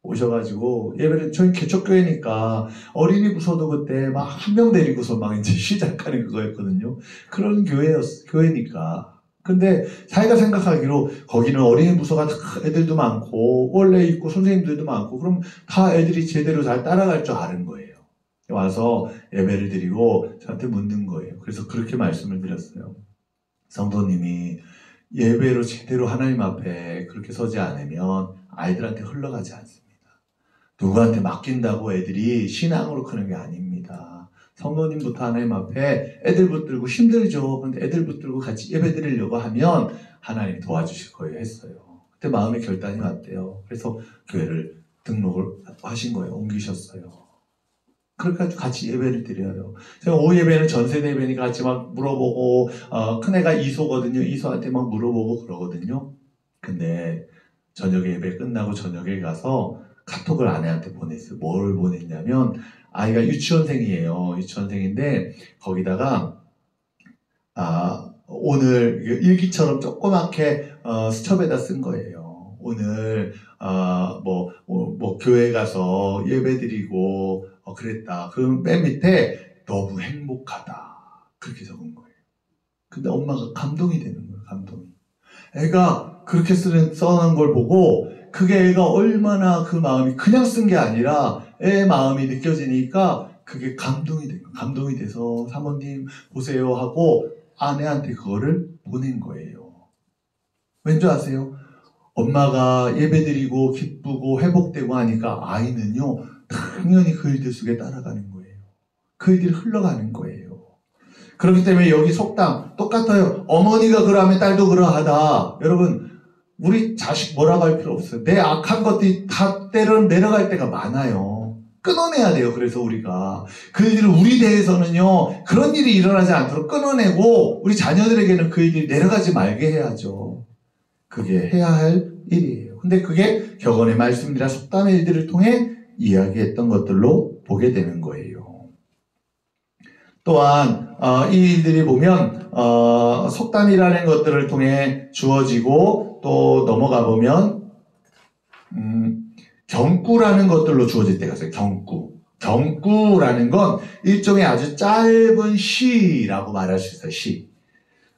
오셔가지고 예배를, 저희 개척교회니까 어린이 부서도 그때 막 한 명 데리고서 막 이제 시작하는 그거였거든요. 그런 교회니까. 근데 자기가 생각하기로 거기는 어린이 부서가 애들도 많고 원래 있고 선생님들도 많고 그럼 다 애들이 제대로 잘 따라갈 줄 아는 거예요. 와서 예배를 드리고 저한테 묻는 거예요. 그래서 그렇게 말씀을 드렸어요. 성도님이 예배로 제대로 하나님 앞에 그렇게 서지 않으면 아이들한테 흘러가지 않습니다. 누구한테 맡긴다고 애들이 신앙으로 크는 게 아닙니다. 성도님부터 하나님 앞에 애들 붙들고 힘들죠. 근데 애들 붙들고 같이 예배 드리려고 하면 하나님 도와주실 거예요 했어요. 그때 마음의 결단이 왔대요. 그래서 교회를 등록을 하신 거예요. 옮기셨어요. 그렇게 같이 예배를 드려요. 제가 오후 예배는 전세대 예배니까 같이 막 물어보고, 큰애가 이소거든요. 이소한테 막 물어보고 그러거든요. 근데 저녁에 예배 끝나고 저녁에 가서 카톡을 아내한테 보냈어요. 뭘 보냈냐면, 아이가 유치원생이에요. 유치원생인데, 거기다가, 오늘 일기처럼 조그맣게, 수첩에다 쓴 거예요. 오늘, 교회 가서 예배 드리고, 그랬다. 그럼 맨 밑에, 너무 행복하다. 그렇게 적은 거예요. 근데 엄마가 감동이 되는 거예요. 감동이. 애가 그렇게 써는 걸 보고 그게 애가 얼마나 그 마음이 그냥 쓴 게 아니라 애 마음이 느껴지니까 그게 감동이 된 거예요. 감동이 돼서 사모님 보세요 하고 아내한테 그거를 보낸 거예요. 왠지 아세요? 엄마가 예배드리고 기쁘고 회복되고 하니까 아이는요 당연히 그 일들 속에 따라가는 거예요. 그 일들이 흘러가는 거예요. 그렇기 때문에 여기 속담 똑같아요. 어머니가 그러하면 딸도 그러하다. 여러분 우리 자식 뭐라고 할 필요 없어요. 내 악한 것들이 다 때로 내려갈 때가 많아요. 끊어내야 돼요. 그래서 우리가 그 일들을 우리 대해서는요 그런 일이 일어나지 않도록 끊어내고 우리 자녀들에게는 그 일이 내려가지 말게 해야죠. 그게 해야 할 일이에요. 근데 그게 격언의 말씀이라 속담의 일들을 통해 이야기했던 것들로 보게 되는 거예요. 또한 이 일들이 보면 속담이라는 것들을 통해 주어지고 또 넘어가 보면 경구라는 것들로 주어질 때가 있어요. 경구. 경구라는 건 일종의 아주 짧은 시라고 말할 수 있어요. 시.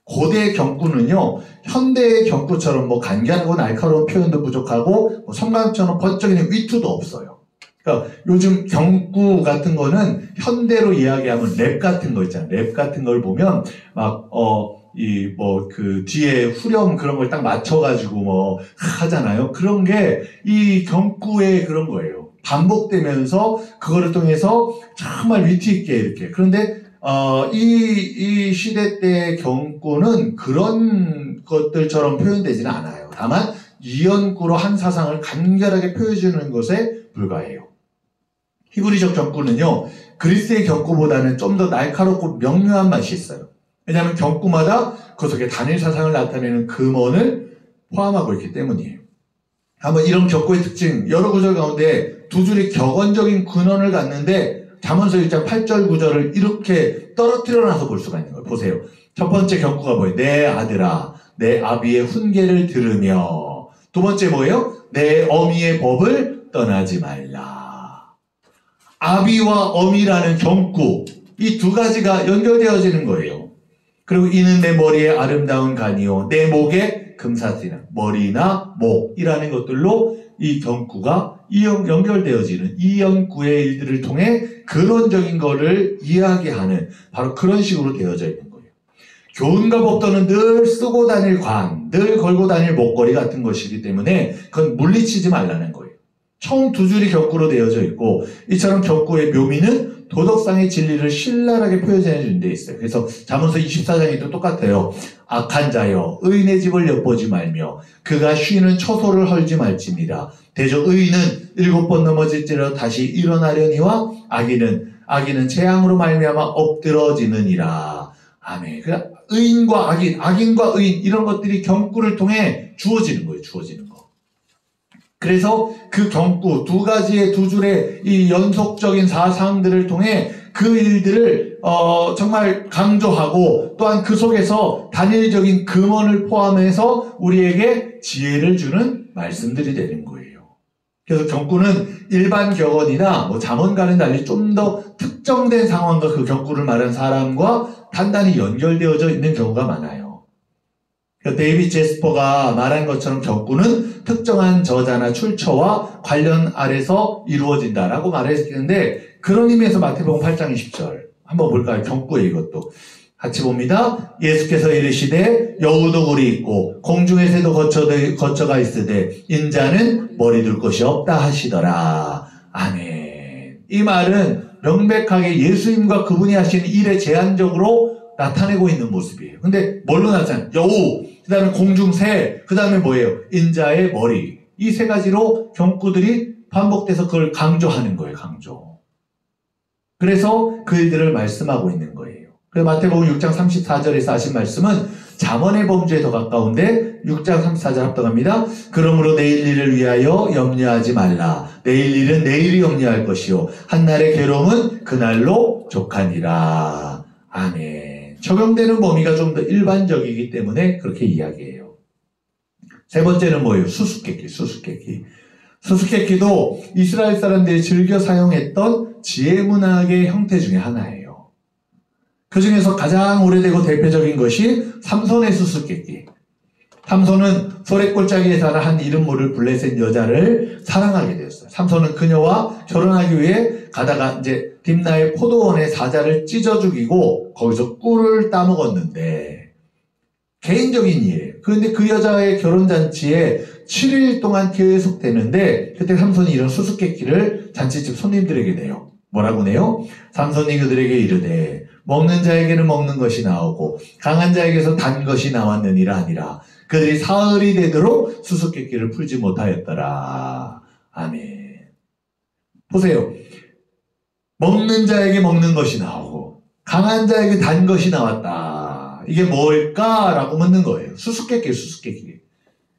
고대 경구는요, 현대의 경구처럼 뭐 간결하고 날카로운 표현도 부족하고 뭐 성관처럼 번쩍이는 위투도 없어요. 그러니까 요즘 경구 같은 거는 현대로 이야기하면 랩 같은 거 있잖아요. 랩 같은 걸 보면 막 그 뒤에 후렴 그런 걸 딱 맞춰가지고 뭐 하잖아요. 그런 게 이 경구의 그런 거예요. 반복되면서 그거를 통해서 정말 위트 있게 이렇게. 그런데 이 시대 때의 경구는 그런 것들처럼 표현되지는 않아요. 다만 이연구로 한 사상을 간결하게 표현해주는 것에 불과해요. 히브리적 경구는요, 그리스의 경구보다는 좀 더 날카롭고 명료한 맛이 있어요. 왜냐하면 경구마다 그 속에 단일 사상을 나타내는 금언을 포함하고 있기 때문이에요. 한번 이런 경구의 특징, 여러 구절 가운데 두 줄이 격언적인 근원을 갖는데 잠언서 1장 8절 9절을 이렇게 떨어뜨려 놔서 볼 수가 있는 거예요. 보세요. 첫 번째 경구가 뭐예요? 내 아들아, 내 아비의 훈계를 들으며. 두 번째 뭐예요? 내 어미의 법을 떠나지 말라. 아비와 어미라는 경구, 이 두 가지가 연결되어지는 거예요. 그리고 이는 내 머리에 아름다운 간이요 내 목에 금사슬이나 머리나 목이라는 것들로 이 경구가 연결되어지는 이연구의 일들을 통해 근원적인 거를 이야기하는 바로 그런 식으로 되어져 있는 거예요. 교훈과 법도는 늘 쓰고 다닐 관, 늘 걸고 다닐 목걸이 같은 것이기 때문에 그건 물리치지 말라는 거예요. 총 두 줄이 경구로 되어져 있고 이처럼 경구의 묘미는 도덕상의 진리를 신랄하게 표현해 준 데 있어요. 그래서 잠언서 24장에도 똑같아요. 악한 자여 의인의 집을 엿보지 말며 그가 쉬는 처소를 헐지 말지니라. 대저 의인은 7번 넘어질지라도 다시 일어나려니와 악인은 재앙으로 말미암아 엎드러지느니라. 아멘. 그러니까 의인과 악인과 의인 이런 것들이 경구를 통해 주어지는 거예요. 주어지는 거. 그래서 그 경구 두 가지의 두 줄의 이 연속적인 사상들을 통해 그 일들을 정말 강조하고 또한 그 속에서 단일적인 금언을 포함해서 우리에게 지혜를 주는 말씀들이 되는 거예요. 그래서 경구는 일반 격언이나 뭐 잠언과는 달리 좀 더 특정된 상황과 그 경구를 말한 사람과 단단히 연결되어져 있는 경우가 많아요. 데이빗 제스퍼가 말한 것처럼 경구는 특정한 저자나 출처와 관련 아래서 이루어진다라고 말했는데 그런 의미에서 마태복음 8장 20절 한번 볼까요? 경구에 이것도 같이 봅니다. 예수께서 이르시되 여우도 굴이 있고 공중의 새도 거처가 있으되 인자는 머리 둘 곳이 없다 하시더라. 아멘. 이 말은 명백하게 예수님과 그분이 하신 일에 제한적으로 나타내고 있는 모습이에요. 근데 뭘로 나타나요? 여우, 그 다음에 공중새, 그 다음에 뭐예요? 인자의 머리. 이 세 가지로 경구들이 반복돼서 그걸 강조하는 거예요. 강조. 그래서 그 일들을 말씀하고 있는 거예요. 그래서 마태복음 6장 34절에서 하신 말씀은 잠언의 범주에 더 가까운데 6장 34절 합독합니다. 그러므로 내일 일을 위하여 염려하지 말라. 내일 일은 내일이 염려할 것이요 한날의 괴로움은 그날로 족하니라. 아멘. 적용되는 범위가 좀 더 일반적이기 때문에 그렇게 이야기해요. 세 번째는 뭐예요? 수수께끼. 수수께끼도 이스라엘 사람들이 즐겨 사용했던 지혜문학의 형태 중에 하나예요. 그 중에서 가장 오래되고 대표적인 것이 삼손의 수수께끼. 삼손은 소래골짜기에 사는 한 이름 모를 블레셋 여자를 사랑하게 되었어요. 삼손은 그녀와 결혼하기 위해 가다가 이제 딥나의 포도원에 사자를 찢어 죽이고 거기서 꿀을 따먹었는데, 개인적인 일이에요. 그런데 그 여자의 결혼잔치에 7일 동안 계속 되는데, 그때 삼손이 이런 수수께끼를 잔치집 손님들에게 내요. 뭐라고 내요? 삼손이 그들에게 이르되 먹는 자에게는 먹는 것이 나오고 강한 자에게서 단 것이 나왔느니라 하니라. 그들이 사흘이 되도록 수수께끼를 풀지 못하였더라. 아멘. 보세요. 먹는 자에게 먹는 것이 나오고 강한 자에게 단 것이 나왔다. 이게 뭘까라고 묻는 거예요. 수수께끼.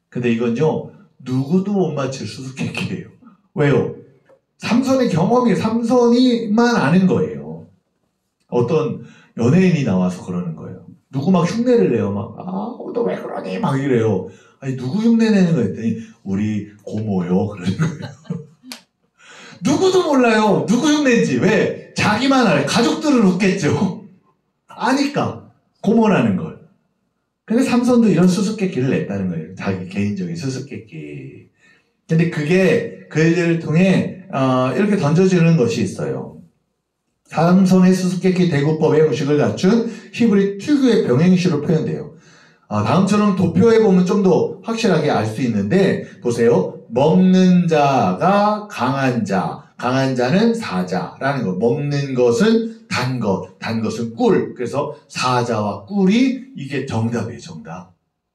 근데 이건요, 누구도 못 맞힐 수수께끼예요. 왜요? 삼손의 경험이 삼손이만 아는 거예요. 어떤 연예인이 나와서 그러는 거예요. 누구 막 흉내를 내요. 막, 너 왜 그러니? 막 이래요. 아니, 누구 흉내 내는 거 했더니, 우리 고모요. 그러는 거예요. 누구도 몰라요. 누구 흉내인지. 왜? 자기만 알아요. 가족들은 웃겠죠. 아니까. 고모라는 걸. 근데 삼손도 이런 수수께끼를 냈다는 거예요. 자기 개인적인 수수께끼. 근데 그게 그 일들을 통해 이렇게 던져지는 것이 있어요. 삼손의 수수께끼 대구법의 형식을 갖춘 히브리 특유의 병행시로 표현돼요. 다음처럼 도표에 보면 좀 더 확실하게 알 수 있는데, 보세요. 먹는 자가 강한 자, 강한 자는 사자라는 거. 먹는 것은 단 것, 단 것은 꿀. 그래서 사자와 꿀이 이게 정답이에요, 정답.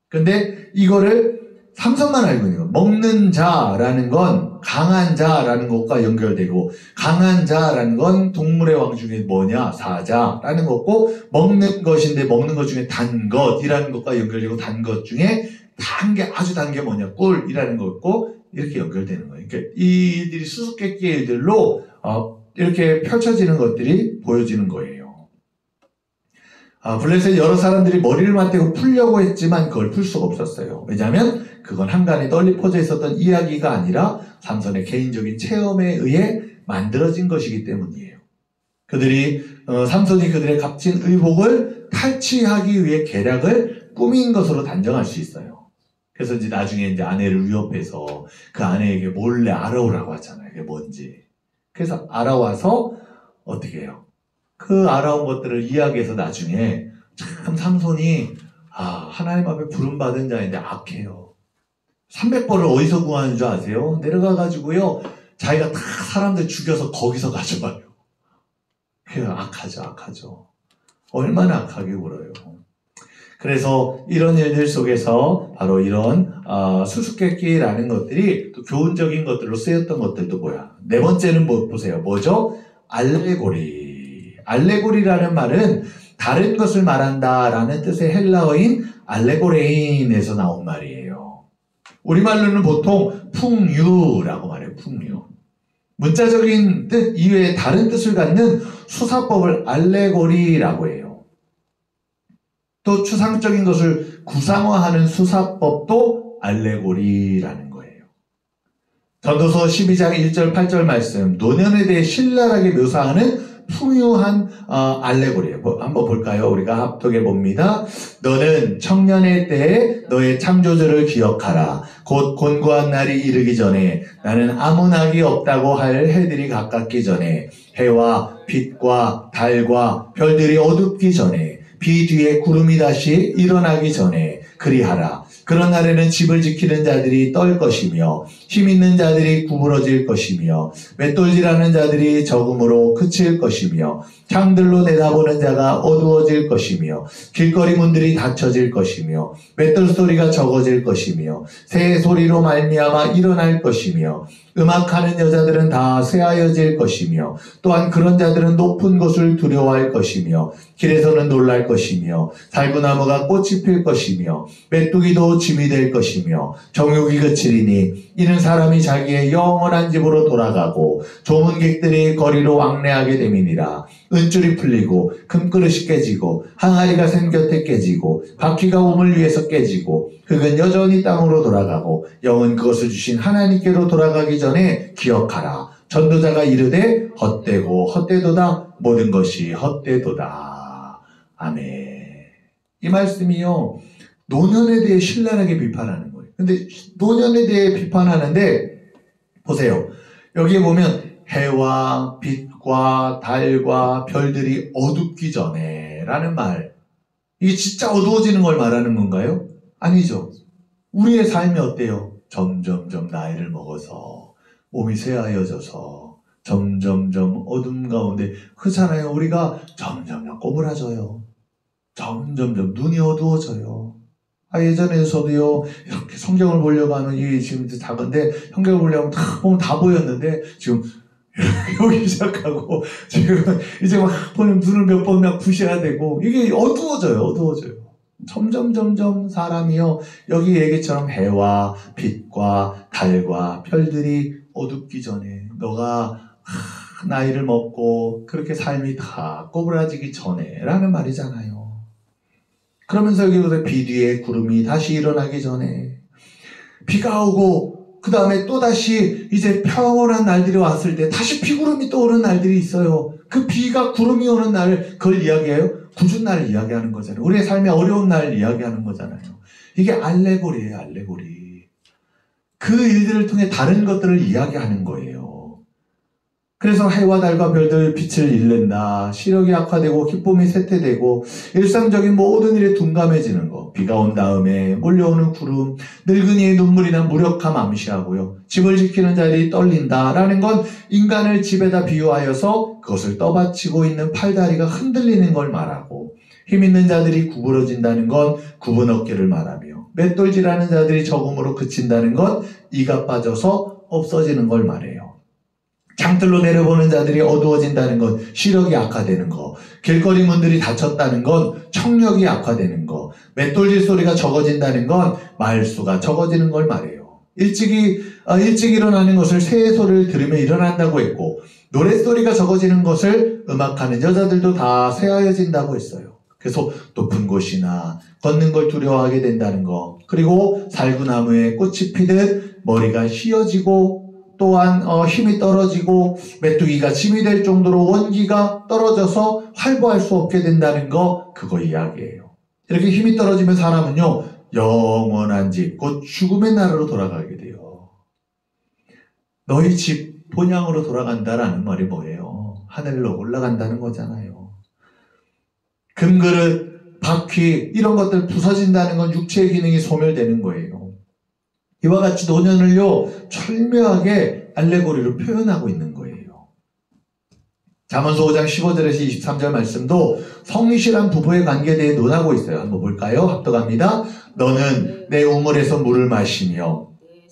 근데 이거를 삼손만 알고 있는 거예요. 먹는 자라는 건 강한 자라는 것과 연결되고, 강한 자라는 건 동물의 왕 중에 뭐냐? 사자라는 거고, 먹는 것인데 먹는 것 중에 단 것이라는 것과 연결되고, 단 것 중에 단 게, 아주 단 게 뭐냐? 꿀이라는 거고, 이렇게 연결되는 거예요. 그러니까 이 일들이 수수께끼의 일들로 이렇게 펼쳐지는 것들이 보여지는 거예요. 블레셋 여러 사람들이 머리를 맞대고 풀려고 했지만 그걸 풀 수가 없었어요. 왜냐하면 그건 한간에 널리 퍼져 있었던 이야기가 아니라 삼손의 개인적인 체험에 의해 만들어진 것이기 때문이에요. 그들이 삼손이 그들의 값진 의복을 탈취하기 위해 계략을 꾸민 것으로 단정할 수 있어요. 그래서 이제 나중에 이제 아내를 위협해서 그 아내에게 몰래 알아오라고 하잖아요. 그게 뭔지. 그래서 알아와서 어떻게 해요? 그 알아온 것들을 이야기해서 나중에 참 삼손이 하나님 앞에 부름받은 자인데 악해요. 300벌을 어디서 구하는 줄 아세요? 내려가가지고요, 자기가 다 사람들 죽여서 거기서 가져와요. 그래서 악하죠. 얼마나 악하게 울어요. 그래서 이런 일들 속에서 바로 이런 수수께끼라는 것들이 또 교훈적인 것들로 쓰였던 것들도 뭐야? 네 번째는 보세요. 뭐죠? 알레고리라는 말은 다른 것을 말한다라는 뜻의 헬라어인 알레고레인에서 나온 말이에요. 우리말로는 보통 풍유라고 말해요. 풍유. 문자적인 뜻 이외에 다른 뜻을 갖는 수사법을 알레고리라고 해요. 또 추상적인 것을 구상화하는 수사법도 알레고리라는 거예요. 전도서 12장 1절 8절 말씀, 노년에 대해 신랄하게 묘사하는 풍요한 알레고리예요. 한번 볼까요? 우리가 합독해 봅니다. 너는 청년의 때에 너의 창조주를 기억하라. 곧 곤고한 날이 이르기 전에, 나는 아무 낙이 없다고 할 해들이 가깝기 전에, 해와 빛과 달과 별들이 어둡기 전에, 비 뒤에 구름이 다시 일어나기 전에 그리하라. 그런 날에는 집을 지키는 자들이 떨 것이며 힘 있는 자들이 구부러질 것이며 맷돌질하는 자들이 적음으로 그칠 것이며 창들로 내다보는 자가 어두워질 것이며 길거리 문들이 닫혀질 것이며 맷돌 소리가 적어질 것이며 새 소리로 말미암아 일어날 것이며 음악하는 여자들은 다 쇠하여질 것이며 또한 그런 자들은 높은 곳을 두려워할 것이며 길에서는 놀랄 것이며 살구나무가 꽃이 필 것이며 메뚜기도 짐이 될 것이며 정욕이 그치리니 이는 사람이 자기의 영원한 집으로 돌아가고 조문객들이 거리로 왕래하게 됨이니라. 은줄이 풀리고 금그릇이 깨지고 항아리가 샘 곁에 깨지고 바퀴가 우물 위에서 깨지고 흙은 여전히 땅으로 돌아가고 영은 그것을 주신 하나님께로 돌아가기 전에 기억하라. 전도자가 이르되 헛되고 헛되도다. 모든 것이 헛되도다. 아멘. 이 말씀이요, 노년에 대해 신랄하게 비판하는 거예요. 근데 노년에 대해 비판하는데 보세요. 여기에 보면 해와 빛과 달과 별들이 어둡기 전에 라는 말. 이게 진짜 어두워지는 걸 말하는 건가요? 아니죠. 우리의 삶이 어때요? 점점점 나이를 먹어서 몸이 쇠하여져서 점점점 어둠 가운데 그렇잖아요. 우리가 점점점 꼬부라져요. 점점점 눈이 어두워져요. 예전에 저도요, 이렇게 성경을 보려고 하면, 이게 지금 작은데, 성경을 보려면 다 보면 다 보였는데, 지금, 여기 시작하고, 지금, 이제 막 보면 눈을 몇 번 막 부셔야 되고, 이게 어두워져요. 점점 사람이요, 여기 얘기처럼 해와 빛과 달과 별들이 어둡기 전에, 너가, 나이를 먹고, 그렇게 삶이 다 꼬부라지기 전에, 라는 말이잖아요. 그러면서 여기 비 뒤에 구름이 다시 일어나기 전에 비가 오고 그 다음에 또다시 이제 평온한 날들이 왔을 때 다시 비구름이 또 오는 날들이 있어요. 그 비가 구름이 오는 날을 그걸 이야기해요? 굳은 날을 이야기하는 거잖아요. 우리의 삶의 어려운 날을 이야기하는 거잖아요. 이게 알레고리예요. 알레고리. 그 일들을 통해 다른 것들을 이야기하는 거예요. 그래서 해와 달과 별들 빛을 잃는다. 시력이 악화되고 기쁨이 쇠퇴되고 일상적인 모든 일에 둔감해지는 거. 비가 온 다음에 몰려오는 구름, 늙은이의 눈물이나 무력함 암시하고요. 집을 지키는 자들이 떨린다라는 건 인간을 집에다 비유하여서 그것을 떠받치고 있는 팔다리가 흔들리는 걸 말하고 힘 있는 자들이 구부러진다는 건 굽은 어깨를 말하며 맷돌질하는 자들이 적음으로 그친다는 건 이가 빠져서 없어지는 걸 말해요. 창틀로 내려보는 자들이 어두워진다는 건 시력이 악화되는 거, 길거리 문들이 닫혔다는 건 청력이 악화되는 거, 맷돌질 소리가 적어진다는 건 말수가 적어지는 걸 말해요. 일찍 일어나는 것을 새의 소리를 들으며 일어난다고 했고, 노랫소리가 적어지는 것을 음악하는 여자들도 다 쇠하여진다고 했어요. 그래서 높은 곳이나 걷는 걸 두려워하게 된다는 거, 그리고 살구나무에 꽃이 피듯 머리가 휘어지고 또한 힘이 떨어지고 메뚜기가 짐이 될 정도로 원기가 떨어져서 활보할 수 없게 된다는 거, 그거 이야기예요. 이렇게 힘이 떨어지면 사람은요, 영원한 집, 곧 죽음의 나라로 돌아가게 돼요. 너희 집 본향으로 돌아간다라는 말이 뭐예요? 하늘로 올라간다는 거잖아요. 금그릇, 바퀴 이런 것들 부서진다는 건 육체의 기능이 소멸되는 거예요. 이와 같이 노년을요, 철묘하게 알레고리로 표현하고 있는 거예요. 잠언서 5장 15절에서 23절 말씀도 성실한 부부의 관계에 대해 논하고 있어요. 한번 볼까요? 합독합니다. 너는 내 우물에서 물을 마시며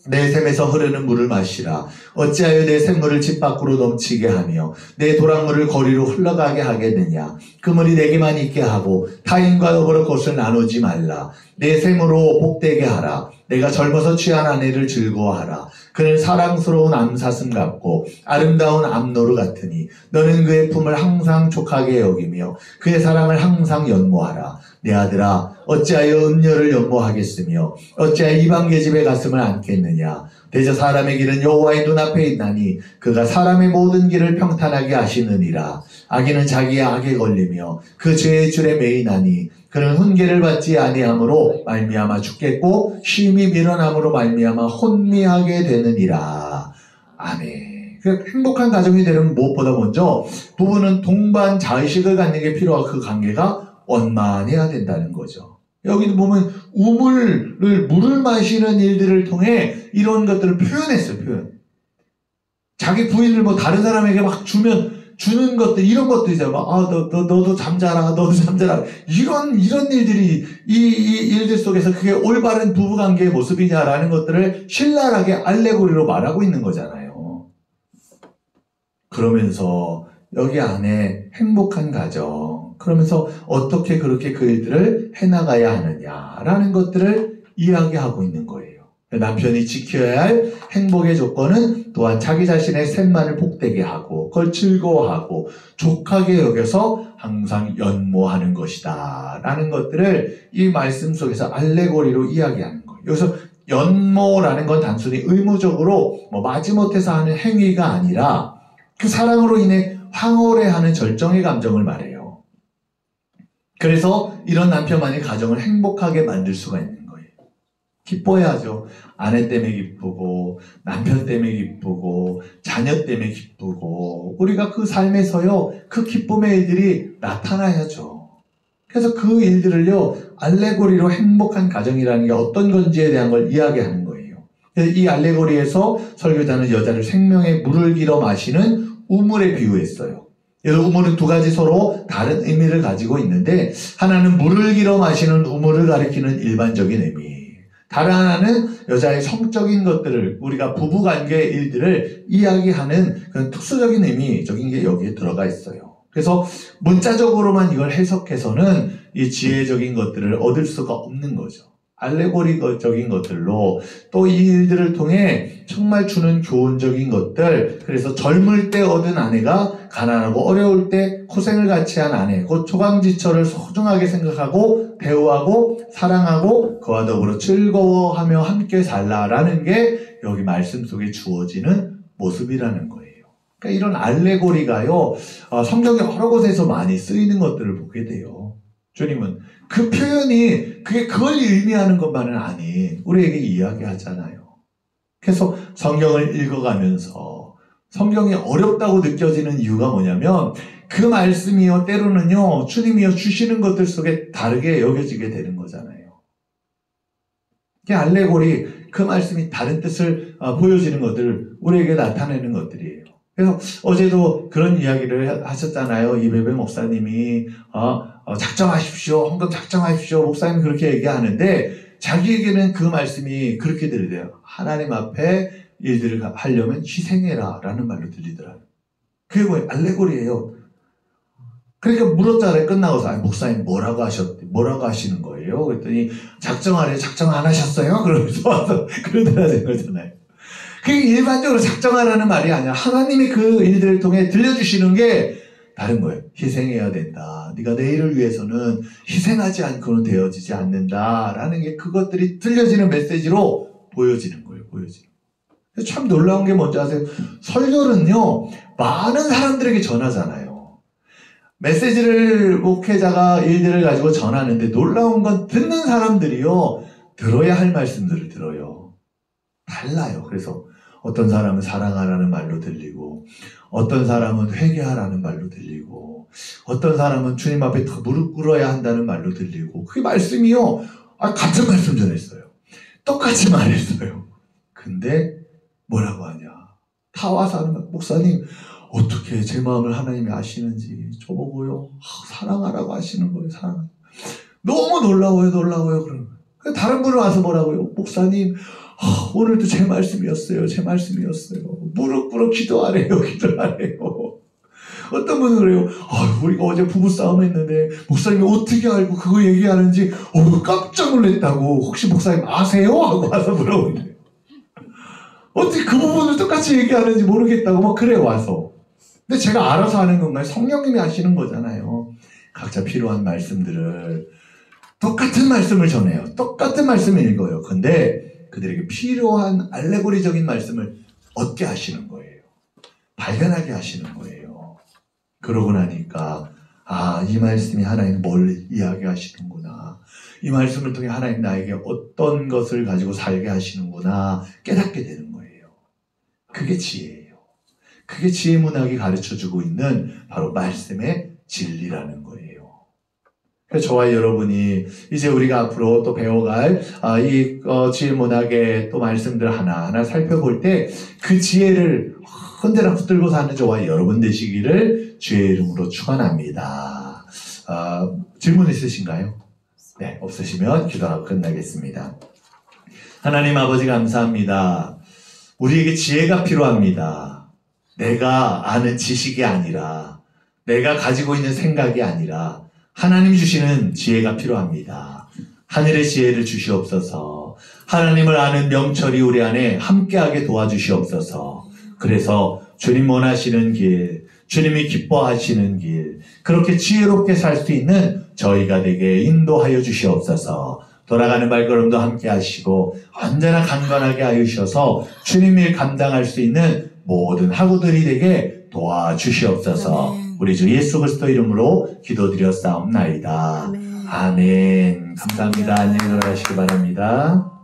내 샘에서 흐르는 물을 마시라. 어찌하여 내 샘물을 집 밖으로 넘치게 하며 내 도랑물을 거리로 흘러가게 하겠느냐. 그 물이 내게만 있게 하고 타인과 더불어 그것을 나누지 말라. 내 샘으로 복되게 하라. 내가 젊어서 취한 아내를 즐거워하라. 그는 사랑스러운 암사슴 같고 아름다운 암노루 같으니 너는 그의 품을 항상 족하게 여기며 그의 사랑을 항상 연모하라. 내 아들아, 어찌하여 음녀를 연모하겠으며 어찌하여 이방 계집의 가슴을 안겠느냐. 대저 사람의 길은 여호와의 눈앞에 있나니 그가 사람의 모든 길을 평탄하게 하시느니라. 악인은 자기의 악에 걸리며 그 죄의 줄에 매이나니 그는 훈계를 받지 아니함으로 말미암아 죽겠고 쉼이 밀어남으로 말미암아 혼미하게 되느니라. 아멘. 행복한 가정이 되려면 무엇보다 먼저 부부는 동반 자의식을 갖는 게 필요하고 그 관계가 원만해야 된다는 거죠. 여기도 보면 물을 마시는 일들을 통해 이런 것들을 표현했어요. 표현. 자기 부인을 다른 사람에게 막 주는 것들, 이런 것들이잖아. 너도 잠자라, 너도 잠자라. 이런 일들이, 이 일들 속에서 그게 올바른 부부관계의 모습이냐라는 것들을 신랄하게 알레고리로 말하고 있는 거잖아요. 그러면서 여기 안에 행복한 가정, 그러면서 어떻게 그렇게 그 일들을 해나가야 하느냐라는 것들을 이야기하고 있는 거예요. 남편이 지켜야 할 행복의 조건은 또한 자기 자신의 샘만을 복되게 하고 그걸 즐거워하고 족하게 여겨서 항상 연모하는 것이다 라는 것들을 이 말씀 속에서 알레고리로 이야기하는 거예요. 여기서 연모라는 건 단순히 의무적으로 마지못해서 하는 행위가 아니라 그 사랑으로 인해 황홀해하는 절정의 감정을 말해요. 그래서 이런 남편만이 가정을 행복하게 만들 수가 있는 거예요. 기뻐야죠. 아내 때문에 기쁘고 남편 때문에 기쁘고 자녀 때문에 기쁘고 우리가 그 삶에서요 그 기쁨의 일들이 나타나야죠. 그래서 그 일들을요 알레고리로 행복한 가정이라는 게 어떤 건지에 대한 걸 이야기하는 거예요. 이 알레고리에서 설교자는 여자를 생명의 물을 길어 마시는 우물에 비유했어요. 그래서 우물은 두 가지 서로 다른 의미를 가지고 있는데 하나는 물을 길어 마시는 우물을 가리키는 일반적인 의미, 다른 하나는 여자의 성적인 것들을 우리가 부부관계의 일들을 이야기하는 그런 특수적인 의미적인 게 여기에 들어가 있어요. 그래서 문자적으로만 이걸 해석해서는 이 지혜적인 것들을 얻을 수가 없는 거죠. 알레고리적인 것들로 또 이 일들을 통해 정말 주는 교훈적인 것들, 그래서 젊을 때 얻은 아내가 가난하고 어려울 때 고생을 같이 한 아내, 곧 초강지처를 소중하게 생각하고 대우하고 사랑하고 그와 더불어 즐거워하며 함께 살라라는 게 여기 말씀 속에 주어지는 모습이라는 거예요. 그러니까 이런 알레고리가요 성경의 여러 곳에서 많이 쓰이는 것들을 보게 돼요. 주님은 그 표현이 그걸 의미하는 것만은 아닌 우리에게 이야기하잖아요. 그래서 성경을 읽어가면서 성경이 어렵다고 느껴지는 이유가 뭐냐면 그 말씀이요 때로는요 주님이요 주시는 것들 속에 다르게 여겨지게 되는 거잖아요. 그 알레고리 그 말씀이 다른 뜻을 보여지는 것들을 우리에게 나타내는 것들이에요. 그래서 어제도 그런 이야기를 하셨잖아요. 이배배 목사님이 작정하십시오. 헌금 작정하십시오. 목사님이 그렇게 얘기하는데 자기에게는 그 말씀이 그렇게 들리대요. 하나님 앞에 일들을 하려면 희생해라 라는 말로 들리더라고요. 그게 뭐예요? 알레고리예요. 그러니까 물었잖아요. 끝나고서 목사님 뭐라고 하시는 거예요? 그랬더니 작정하래요. 작정 안 하셨어요? 그러면서 와서 그러더라는 거잖아요. 그게 일반적으로 작정하라는 말이 아니라 하나님이 그 일들을 통해 들려주시는 게 다른 거예요. 희생해야 된다. 네가 내일을 위해서는 희생하지 않고는 되어지지 않는다라는 게 그것들이 들려지는 메시지로 보여지는 거예요. 보여지는. 참 놀라운 게 뭔지 아세요? 설교는요 많은 사람들에게 전하잖아요. 메시지를 목회자가 일들을 가지고 전하는데 놀라운 건 듣는 사람들이요 들어야 할 말씀들을 들어요. 달라요. 그래서 어떤 사람은 사랑하라는 말로 들리고 어떤 사람은 회개하라는 말로 들리고 어떤 사람은 주님 앞에 더 무릎 꿇어야 한다는 말로 들리고 그게 말씀이요 같은 말씀 전했어요. 똑같이 말했어요. 근데 뭐라고 하냐 다 와서 하는 말 목사님 어떻게 제 마음을 하나님이 아시는지 저보고요 사랑하라고 하시는 거예요. 사랑. 너무 놀라워요. 그러는 거예요. 다른 분은 와서 뭐라고요? 목사님 오늘도 제 말씀이었어요. 무릎 꿇어 기도하래요. 어떤 분은 그래요. 우리가 어제 부부싸움 했는데 목사님이 어떻게 알고 그거 얘기하는지 깜짝 놀랐다고. 혹시 목사님 아세요? 하고 와서 물어보는데 어떻게 그 부분을 똑같이 얘기하는지 모르겠다고 막 그래 와서. 근데 제가 알아서 하는 건가요? 성령님이 하시는 거잖아요. 각자 필요한 말씀들을 똑같은 말씀을 전해요. 똑같은 말씀을 읽어요. 근데 그들에게 필요한 알레고리적인 말씀을 얻게 하시는 거예요. 발견하게 하시는 거예요. 그러고 나니까 이 말씀이 하나님 뭘 이야기하시는구나. 이 말씀을 통해 하나님 나에게 어떤 것을 가지고 살게 하시는구나 깨닫게 되는 거예요. 그게 지혜예요. 그게 지혜 문학이 가르쳐주고 있는 바로 말씀의 진리라는 거예요. 그래서 저와 여러분이 이제 우리가 앞으로 또 배워갈 이 지혜 문학의 또 말씀들 하나하나 살펴볼 때 그 지혜를 언제나 붙들고 사는 저와 여러분 되시기를 주의 이름으로 축원합니다. 질문 있으신가요? 네, 없으시면 기도하고 끝나겠습니다. 하나님 아버지 감사합니다. 우리에게 지혜가 필요합니다. 내가 아는 지식이 아니라 내가 가지고 있는 생각이 아니라 하나님이 주시는 지혜가 필요합니다. 하늘의 지혜를 주시옵소서. 하나님을 아는 명철이 우리 안에 함께하게 도와주시옵소서. 그래서 주님 원하시는 길, 주님이 기뻐하시는 길, 그렇게 지혜롭게 살 수 있는 저희가 되게 인도하여 주시옵소서. 돌아가는 발걸음도 함께 하시고 언제나 강건하게 하여주셔서 주님 일 감당할 수 있는 모든 학우들이 되게 도와주시옵소서. 우리 주 예수 그리스도 이름으로 기도드렸사옵나이다. 아멘. 아멘. 감사합니다. 안녕히 들어가시기 바랍니다.